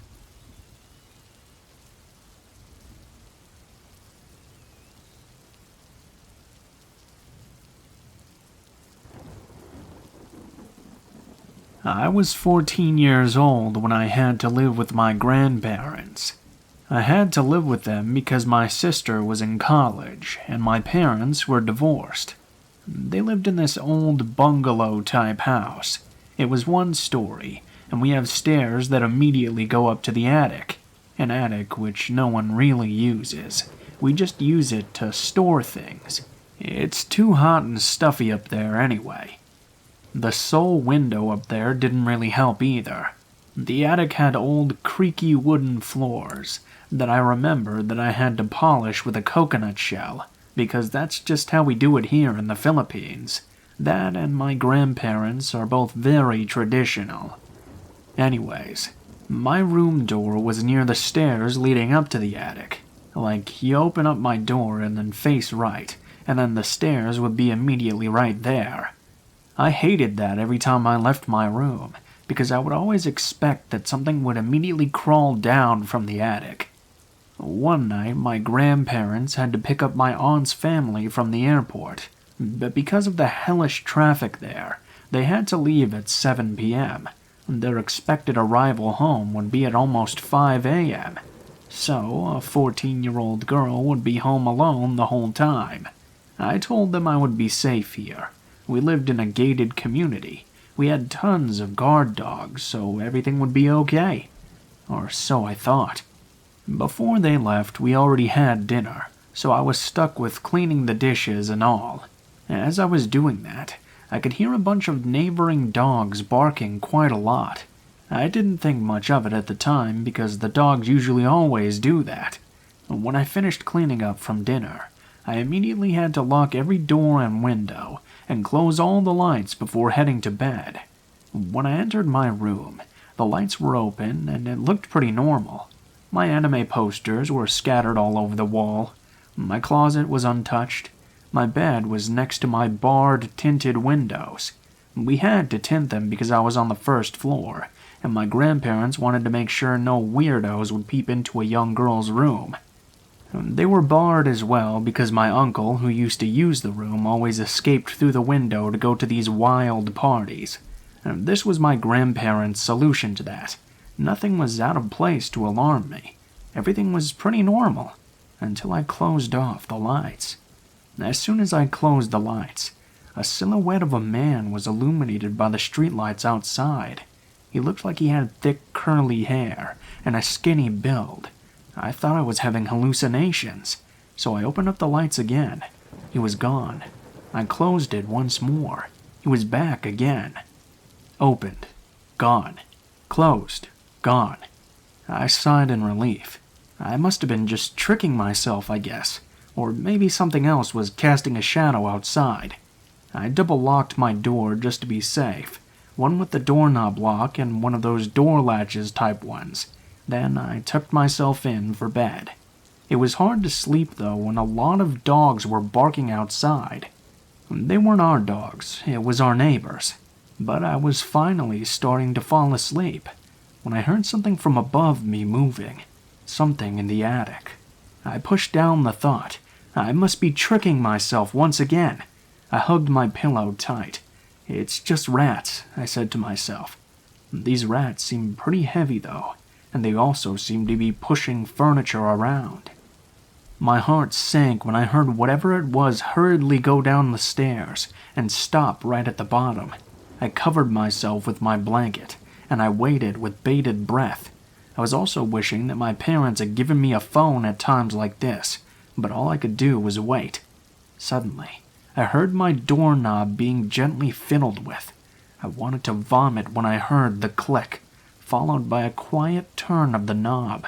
I was 14 years old when I had to live with my grandparents. I had to live with them because my sister was in college and my parents were divorced. They lived in this old bungalow-type house. It was 1 story, and we have stairs that immediately go up to the attic. An attic which no one really uses. We just use it to store things. It's too hot and stuffy up there anyway. The sole window up there didn't really help either. The attic had old, creaky wooden floors that I remember that I had to polish with a coconut shell, because that's just how we do it here in the Philippines. That and my grandparents are both very traditional. Anyways, my room door was near the stairs leading up to the attic. Like, you open up my door and then face right, and then the stairs would be immediately right there. I hated that every time I left my room, because I would always expect that something would immediately crawl down from the attic. One night, my grandparents had to pick up my aunt's family from the airport, but because of the hellish traffic there, they had to leave at 7 p.m. Their expected arrival home would be at almost 5 a.m. So, a 14-year-old girl would be home alone the whole time. I told them I would be safe here. We lived in a gated community. We had tons of guard dogs, so everything would be okay. Or so I thought. Before they left, we already had dinner, so I was stuck with cleaning the dishes and all. As I was doing that, I could hear a bunch of neighboring dogs barking quite a lot. I didn't think much of it at the time because the dogs usually always do that. When I finished cleaning up from dinner, I immediately had to lock every door and window and close all the lights before heading to bed. When I entered my room, the lights were open and it looked pretty normal. My anime posters were scattered all over the wall. My closet was untouched. My bed was next to my barred, tinted windows. We had to tint them because I was on the first floor, and my grandparents wanted to make sure no weirdos would peep into a young girl's room. They were barred as well because my uncle, who used to use the room, always escaped through the window to go to these wild parties. This was my grandparents' solution to that. Nothing was out of place to alarm me. Everything was pretty normal, until I closed off the lights. As soon as I closed the lights, a silhouette of a man was illuminated by the streetlights outside. He looked like he had thick curly hair and a skinny build. I thought I was having hallucinations, so I opened up the lights again. He was gone. I closed it once more. He was back again. Opened. Gone. Closed. Gone. I sighed in relief. I must have been just tricking myself, I guess. Or maybe something else was casting a shadow outside. I double-locked my door just to be safe. One with the doorknob lock and one of those door latches type ones. Then I tucked myself in for bed. It was hard to sleep though when a lot of dogs were barking outside. They weren't our dogs, it was our neighbors. But I was finally starting to fall asleep when I heard something from above me moving. Something in the attic. I pushed down the thought. I must be tricking myself once again. I hugged my pillow tight. It's just rats, I said to myself. These rats seem pretty heavy though, and they also seem to be pushing furniture around. My heart sank when I heard whatever it was hurriedly go down the stairs and stop right at the bottom. I covered myself with my blanket, and I waited with bated breath. I was also wishing that my parents had given me a phone at times like this, but all I could do was wait. Suddenly, I heard my doorknob being gently fiddled with. I wanted to vomit when I heard the click, followed by a quiet turn of the knob.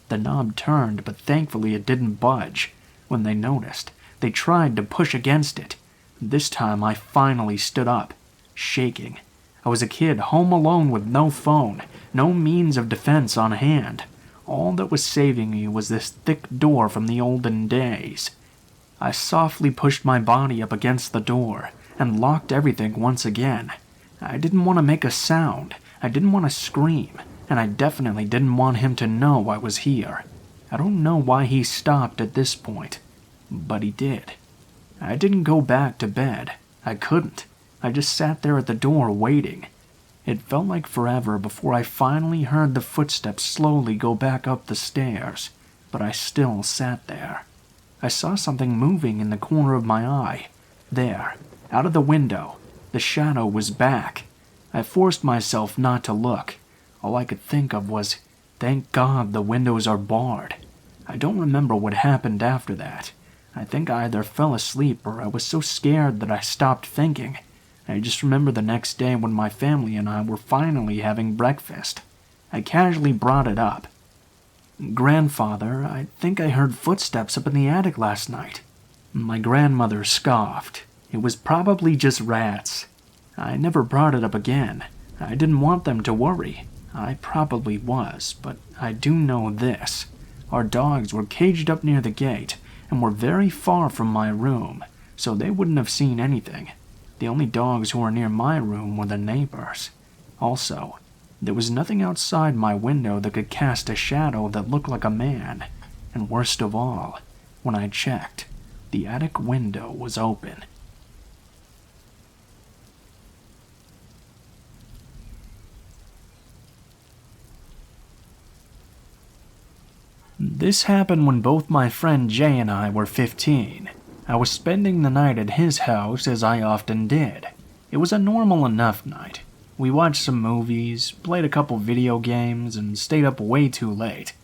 The knob turned, but thankfully it didn't budge. When they noticed, they tried to push against it. This time I finally stood up, shaking. I was a kid home alone with no phone, no means of defense on hand. All that was saving me was this thick door from the olden days. I softly pushed my body up against the door and locked everything once again. I didn't want to make a sound, I didn't want to scream, and I definitely didn't want him to know I was here. I don't know why he stopped at this point, but he did. I didn't go back to bed. I couldn't. I just sat there at the door waiting. It felt like forever before I finally heard the footsteps slowly go back up the stairs, but I still sat there. I saw something moving in the corner of my eye. There, out of the window, the shadow was back. I forced myself not to look. All I could think of was, thank God the windows are barred. I don't remember what happened after that. I think I either fell asleep or I was so scared that I stopped thinking. I just remember the next day when my family and I were finally having breakfast. I casually brought it up. "Grandfather, I think I heard footsteps up in the attic last night." My grandmother scoffed. It was probably just rats. I never brought it up again. I didn't want them to worry. I probably was, but I do know this. Our dogs were caged up near the gate and were very far from my room, so they wouldn't have seen anything. The only dogs who were near my room were the neighbors. Also, there was nothing outside my window that could cast a shadow that looked like a man. And worst of all, when I checked, the attic window was open. This happened when both my friend Jay and I were 15. I was spending the night at his house as I often did. It was a normal enough night. We watched some movies, played a couple video games, and stayed up way too late.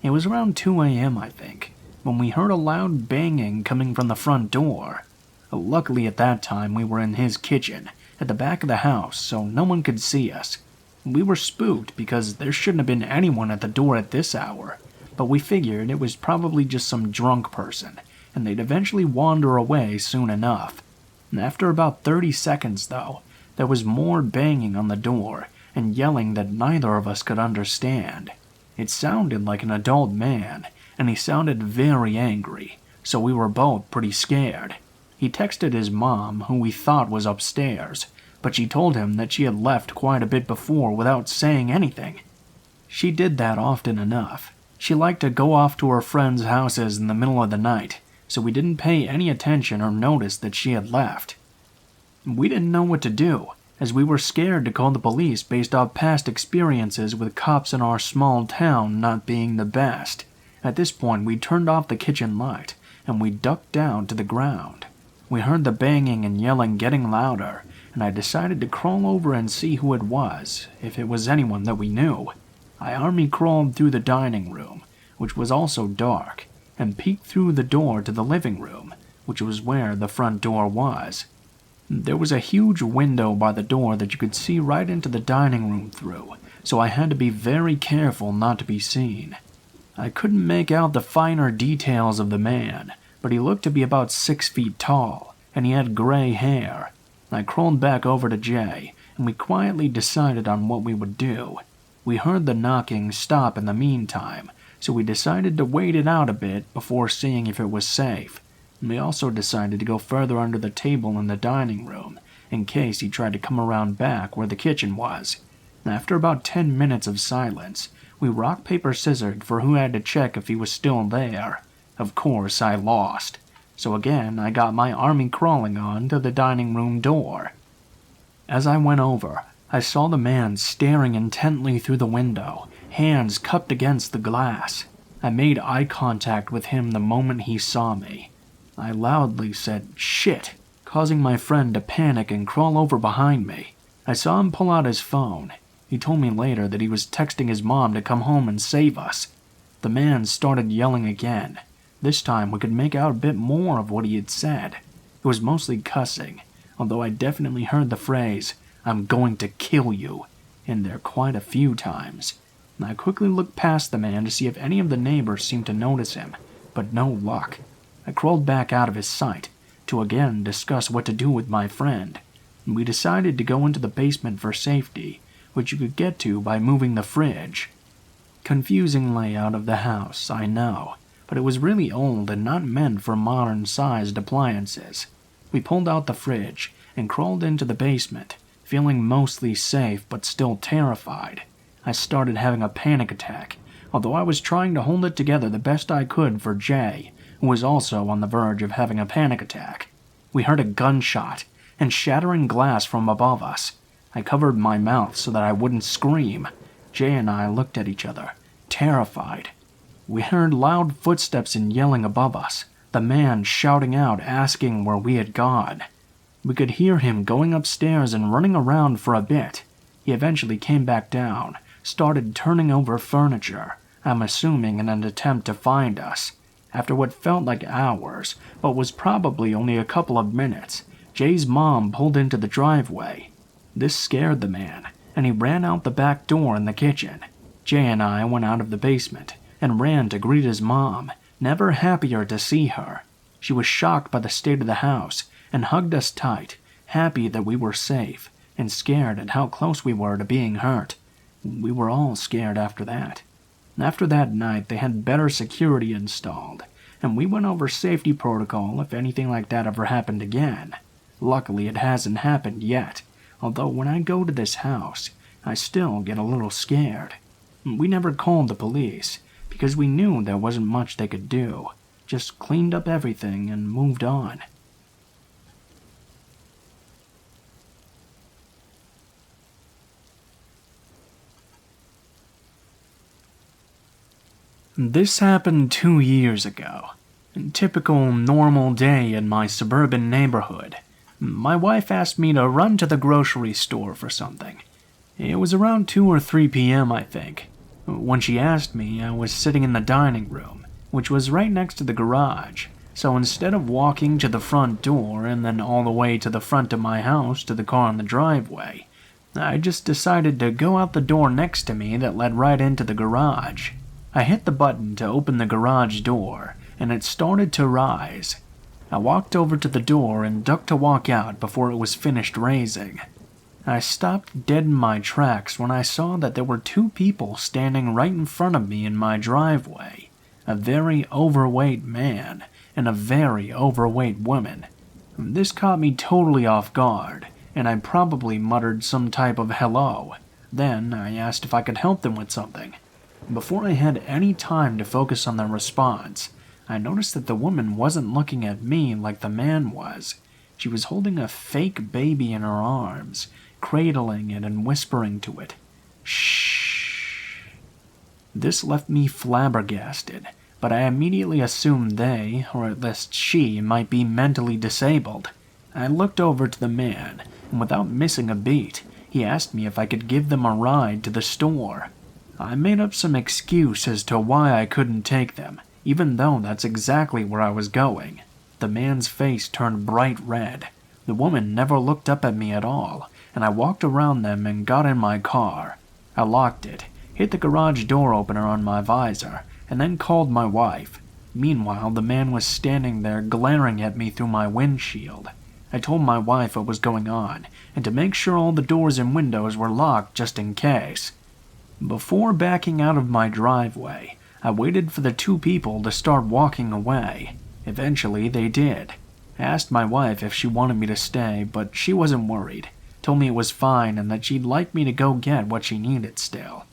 It was around 2 a.m. I think, when we heard a loud banging coming from the front door. Luckily at that time we were in his kitchen, at the back of the house, so no one could see us. We were spooked because there shouldn't have been anyone at the door at this hour, but we figured it was probably just some drunk person, and they'd eventually wander away soon enough. After about 30 seconds, though, there was more banging on the door and yelling that neither of us could understand. It sounded like an adult man, and he sounded very angry, so we were both pretty scared. He texted his mom, who we thought was upstairs, but she told him that she had left quite a bit before without saying anything. She did that often enough. She liked to go off to her friends' houses in the middle of the night, so we didn't pay any attention or notice that she had left. We didn't know what to do, as we were scared to call the police based off past experiences with cops in our small town not being the best. At this point, we turned off the kitchen light, and we ducked down to the ground. We heard the banging and yelling getting louder, and I decided to crawl over and see who it was, if it was anyone that we knew. I army crawled through the dining room, which was also dark, and peeked through the door to the living room, which was where the front door was. There was a huge window by the door that you could see right into the dining room through, so I had to be very careful not to be seen. I couldn't make out the finer details of the man, but he looked to be about 6 feet tall, and he had gray hair. I crawled back over to Jay, and we quietly decided on what we would do. We heard the knocking stop in the meantime, so we decided to wait it out a bit before seeing if it was safe. We also decided to go further under the table in the dining room, in case he tried to come around back where the kitchen was. After about 10 minutes of silence, we rock-paper-scissored for who had to check if he was still there. Of course, I lost. So again, I got my army crawling on to the dining room door. As I went over, I saw the man staring intently through the window, hands cupped against the glass. I made eye contact with him the moment he saw me. I loudly said, "Shit," causing my friend to panic and crawl over behind me. I saw him pull out his phone. He told me later that he was texting his mom to come home and save us. The man started yelling again. This time we could make out a bit more of what he had said. It was mostly cussing, although I definitely heard the phrase, "I'm going to kill you," in there quite a few times. I quickly looked past the man to see if any of the neighbors seemed to notice him, but no luck. I crawled back out of his sight to again discuss what to do with my friend. We decided to go into the basement for safety, which you could get to by moving the fridge. Confusing layout of the house, I know, but it was really old and not meant for modern-sized appliances. We pulled out the fridge and crawled into the basement, feeling mostly safe but still terrified. I started having a panic attack, although I was trying to hold it together the best I could for Jay, who was also on the verge of having a panic attack. We heard a gunshot and shattering glass from above us. I covered my mouth so that I wouldn't scream. Jay and I looked at each other, terrified. We heard loud footsteps and yelling above us, the man shouting out asking where we had gone. We could hear him going upstairs and running around for a bit. He eventually came back down, started turning over furniture, I'm assuming in an attempt to find us. After what felt like hours, but was probably only a couple of minutes, Jay's mom pulled into the driveway. This scared the man, and he ran out the back door in the kitchen. Jay and I went out of the basement and ran to greet his mom, never happier to see her. She was shocked by the state of the house and hugged us tight, happy that we were safe, and scared at how close we were to being hurt. We were all scared after that. After that night, they had better security installed, and we went over safety protocol if anything like that ever happened again. Luckily, it hasn't happened yet, although when I go to this house, I still get a little scared. We never called the police, because we knew there wasn't much they could do. Just cleaned up everything and moved on. This happened 2 years ago. Typical normal day in my suburban neighborhood. My wife asked me to run to the grocery store for something. It was around 2 or 3 p.m., I think. When she asked me, I was sitting in the dining room, which was right next to the garage. So instead of walking to the front door and then all the way to the front of my house to the car in the driveway, I just decided to go out the door next to me that led right into the garage. I hit the button to open the garage door, and it started to rise. I walked over to the door and ducked to walk out before it was finished raising. I stopped dead in my tracks when I saw that there were 2 people standing right in front of me in my driveway. A very overweight man and a very overweight woman. This caught me totally off guard, and I probably muttered some type of hello. Then I asked if I could help them with something. Before I had any time to focus on their response, I noticed that the woman wasn't looking at me like the man was. She was holding a fake baby in her arms, cradling it and whispering to it, "Shh." This left me flabbergasted, but I immediately assumed they, or at least she, might be mentally disabled. I looked over to the man, and without missing a beat, he asked me if I could give them a ride to the store. I made up some excuse as to why I couldn't take them, even though that's exactly where I was going. The man's face turned bright red. The woman never looked up at me at all, and I walked around them and got in my car. I locked it, hit the garage door opener on my visor, and then called my wife. Meanwhile, the man was standing there glaring at me through my windshield. I told my wife what was going on, and to make sure all the doors and windows were locked just in case. Before backing out of my driveway, I waited for the 2 people to start walking away. Eventually, they did. I asked my wife if she wanted me to stay, but she wasn't worried. Told me it was fine and that she'd like me to go get what she needed still.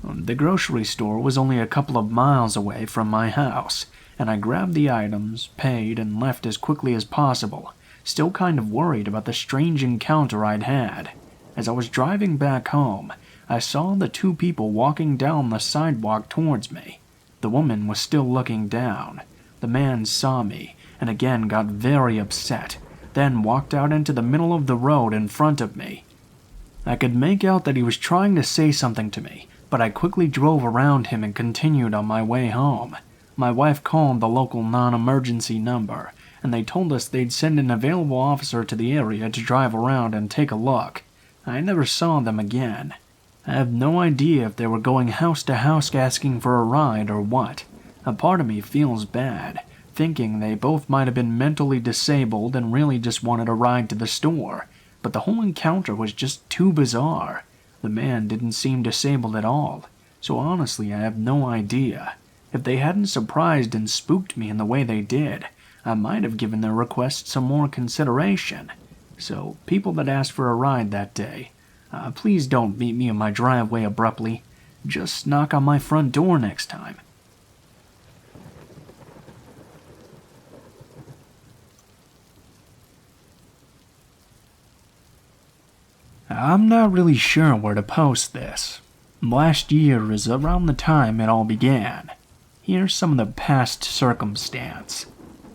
The grocery store was only a couple of miles away from my house, and I grabbed the items, paid, and left as quickly as possible, still kind of worried about the strange encounter I'd had. As I was driving back home, I saw the 2 people walking down the sidewalk towards me. The woman was still looking down. The man saw me, and again got very upset, then walked out into the middle of the road in front of me. I could make out that he was trying to say something to me, but I quickly drove around him and continued on my way home. My wife called the local non-emergency number, and they told us they'd send an available officer to the area to drive around and take a look. I never saw them again. I have no idea if they were going house to house asking for a ride or what. A part of me feels bad, thinking they both might have been mentally disabled and really just wanted a ride to the store, but the whole encounter was just too bizarre. The man didn't seem disabled at all, so honestly I have no idea. If they hadn't surprised and spooked me in the way they did, I might have given their request some more consideration. So, people that asked for a ride that day, please don't meet me in my driveway abruptly. Just knock on my front door next time. I'm not really sure where to post this. Last year is around the time it all began. Here's some of the past circumstance.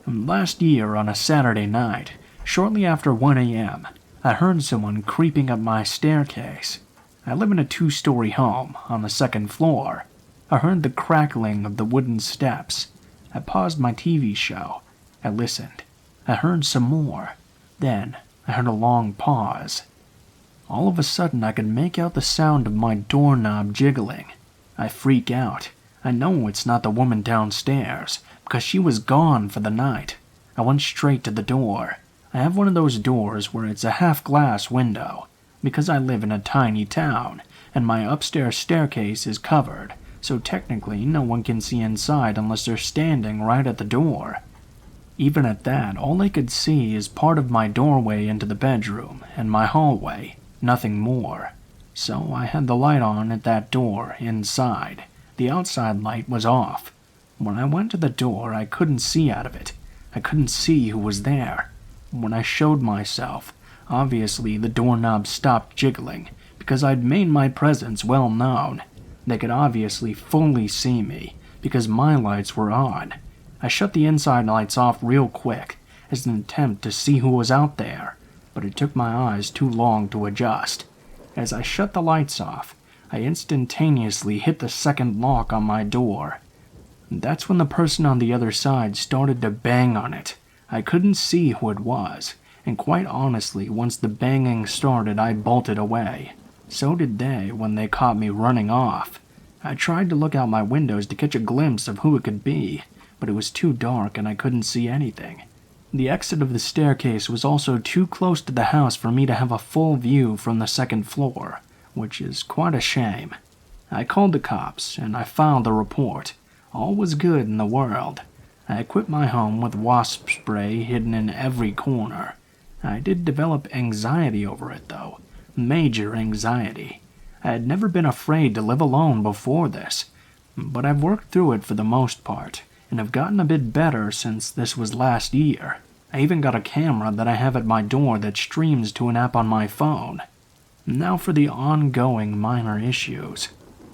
Last year on a Saturday night, shortly after 1 a.m., I heard someone creeping up my staircase. I live in a 2-story home on the 2nd floor. I heard the crackling of the wooden steps. I paused my TV show. I listened. I heard some more. Then I heard a long pause. All of a sudden I could make out the sound of my doorknob jiggling. I freak out. I know it's not the woman downstairs, because she was gone for the night. I went straight to the door. I have one of those doors where it's a half-glass window. Because I live in a tiny town, and my upstairs staircase is covered, so technically no one can see inside unless they're standing right at the door. Even at that, all I could see is part of my doorway into the bedroom and my hallway, nothing more. So I had the light on at that door inside. The outside light was off. When I went to the door, I couldn't see out of it. I couldn't see who was there. When I showed myself, obviously the doorknob stopped jiggling because I'd made my presence well known. They could obviously fully see me, because my lights were on. I shut the inside lights off real quick as an attempt to see who was out there, but it took my eyes too long to adjust. As I shut the lights off, I instantaneously hit the second lock on my door. That's when the person on the other side started to bang on it. I couldn't see who it was, and quite honestly, once the banging started, I bolted away. So did they when they caught me running off. I tried to look out my windows to catch a glimpse of who it could be, but it was too dark and I couldn't see anything. The exit of the staircase was also too close to the house for me to have a full view from the second floor, which is quite a shame. I called the cops, and I filed the report. All was good in the world. I equipped my home with wasp spray hidden in every corner. I did develop anxiety over it, though. Major anxiety. I had never been afraid to live alone before this, but I've worked through it for the most part, and have gotten a bit better since this was last year. I even got a camera that I have at my door that streams to an app on my phone. Now for the ongoing minor issues.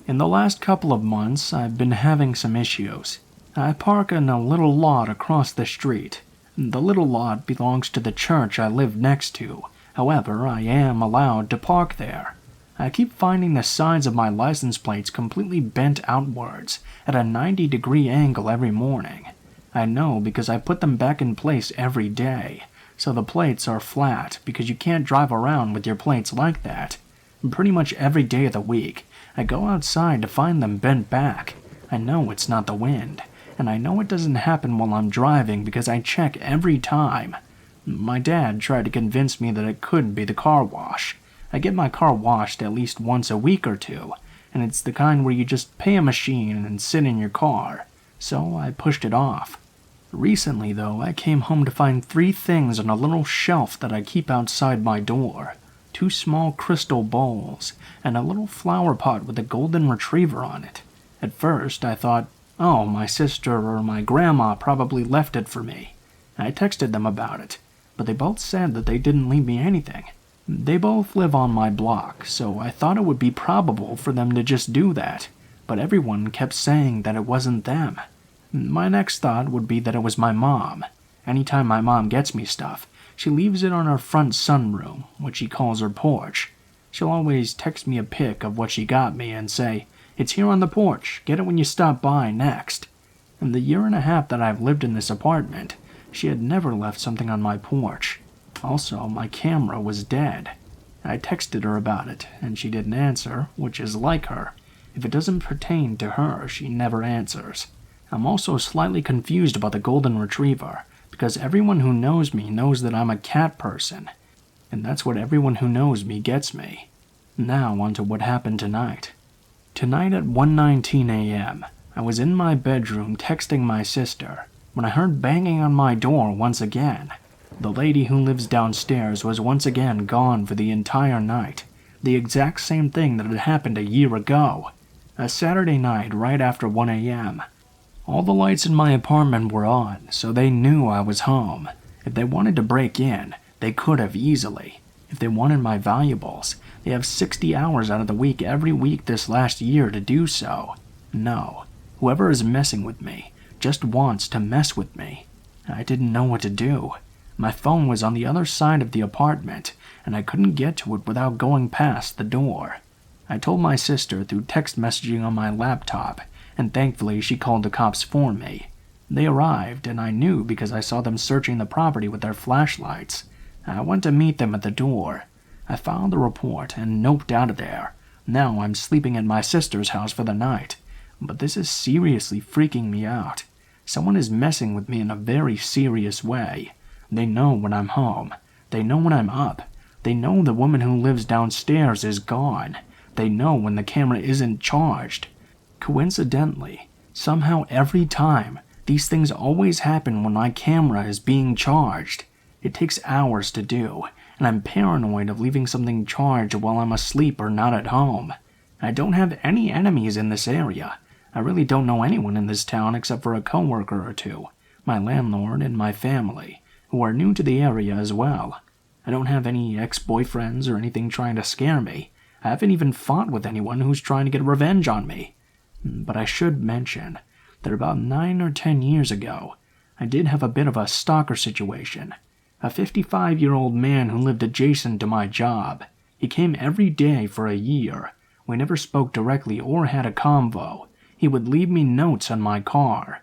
In the last couple of months, I've been having some issues. I park in a little lot across the street. The little lot belongs to the church I live next to. However, I am allowed to park there. I keep finding the sides of my license plates completely bent outwards at a 90-degree angle every morning. I know because I put them back in place every day, so the plates are flat because you can't drive around with your plates like that. Pretty much every day of the week, I go outside to find them bent back. I know it's not the wind, and I know it doesn't happen while I'm driving because I check every time. My dad tried to convince me that it could be the car wash. I get my car washed at least once a week or two, and it's the kind where you just pay a machine and sit in your car, so I pushed it off. Recently, though, I came home to find 3 things on a little shelf that I keep outside my door. 2 small crystal bowls, and a little flower pot with a golden retriever on it. At first, I thought, oh, my sister or my grandma probably left it for me. I texted them about it, but they both said that they didn't leave me anything. They both live on my block, so I thought it would be probable for them to just do that, but everyone kept saying that it wasn't them. My next thought would be that it was my mom. Anytime my mom gets me stuff, she leaves it on her front sunroom, which she calls her porch. She'll always text me a pic of what she got me and say, "It's here on the porch, get it when you stop by next." In the year and a half that I've lived in this apartment, she had never left something on my porch. Also, my camera was dead. I texted her about it, and she didn't answer, which is like her. If it doesn't pertain to her, she never answers. I'm also slightly confused about the golden retriever, because everyone who knows me knows that I'm a cat person, and that's what everyone who knows me gets me. Now onto what happened tonight. Tonight at 1:19 a.m., I was in my bedroom texting my sister when I heard banging on my door once again. The lady who lives downstairs was once again gone for the entire night, the exact same thing that had happened a year ago. A Saturday night right after 1 a.m. All the lights in my apartment were on, so they knew I was home. If they wanted to break in, they could have easily. If they wanted my valuables, they have 60 hours out of the week every week this last year to do so. No, whoever is messing with me just wants to mess with me. I didn't know what to do. My phone was on the other side of the apartment, and I couldn't get to it without going past the door. I told my sister through text messaging on my laptop, and thankfully she called the cops for me. They arrived, and I knew because I saw them searching the property with their flashlights. I went to meet them at the door. I filed the report and noped out of there. Now I'm sleeping at my sister's house for the night. But this is seriously freaking me out. Someone is messing with me in a very serious way. They know when I'm home. They know when I'm up. They know the woman who lives downstairs is gone. They know when the camera isn't charged. Coincidentally, somehow every time, these things always happen when my camera is being charged. It takes hours to do, and I'm paranoid of leaving something charged while I'm asleep or not at home. I don't have any enemies in this area. I really don't know anyone in this town except for a coworker or two, my landlord and my family, who are new to the area as well. I don't have any ex-boyfriends or anything trying to scare me. I haven't even fought with anyone who's trying to get revenge on me. But I should mention, that about 9 or 10 years ago, I did have a bit of a stalker situation. A 55-year-old man who lived adjacent to my job. He came every day for a year. We never spoke directly or had a convo. He would leave me notes on my car.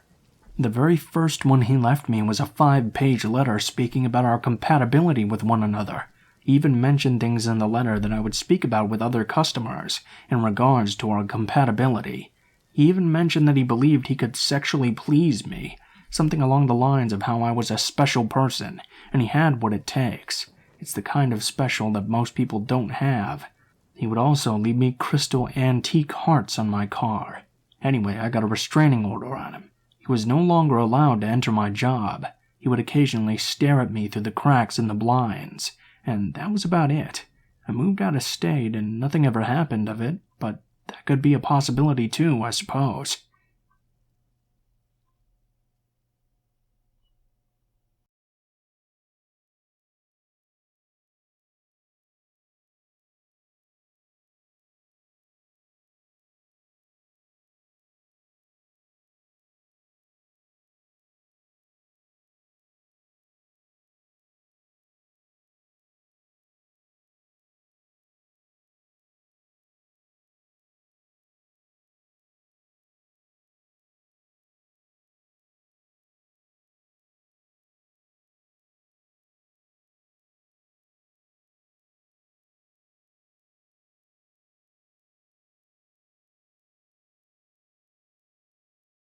The very first one he left me was a 5-page letter speaking about our compatibility with one another. He even mentioned things in the letter that I would speak about with other customers in regards to our compatibility. He even mentioned that he believed he could sexually please me, something along the lines of how I was a special person, and he had what it takes. It's the kind of special that most people don't have. He would also leave me crystal antique hearts on my car. Anyway, I got a restraining order on him. He was no longer allowed to enter my job. He would occasionally stare at me through the cracks in the blinds, and that was about it. I moved out of state and nothing ever happened of it, but that could be a possibility too, I suppose.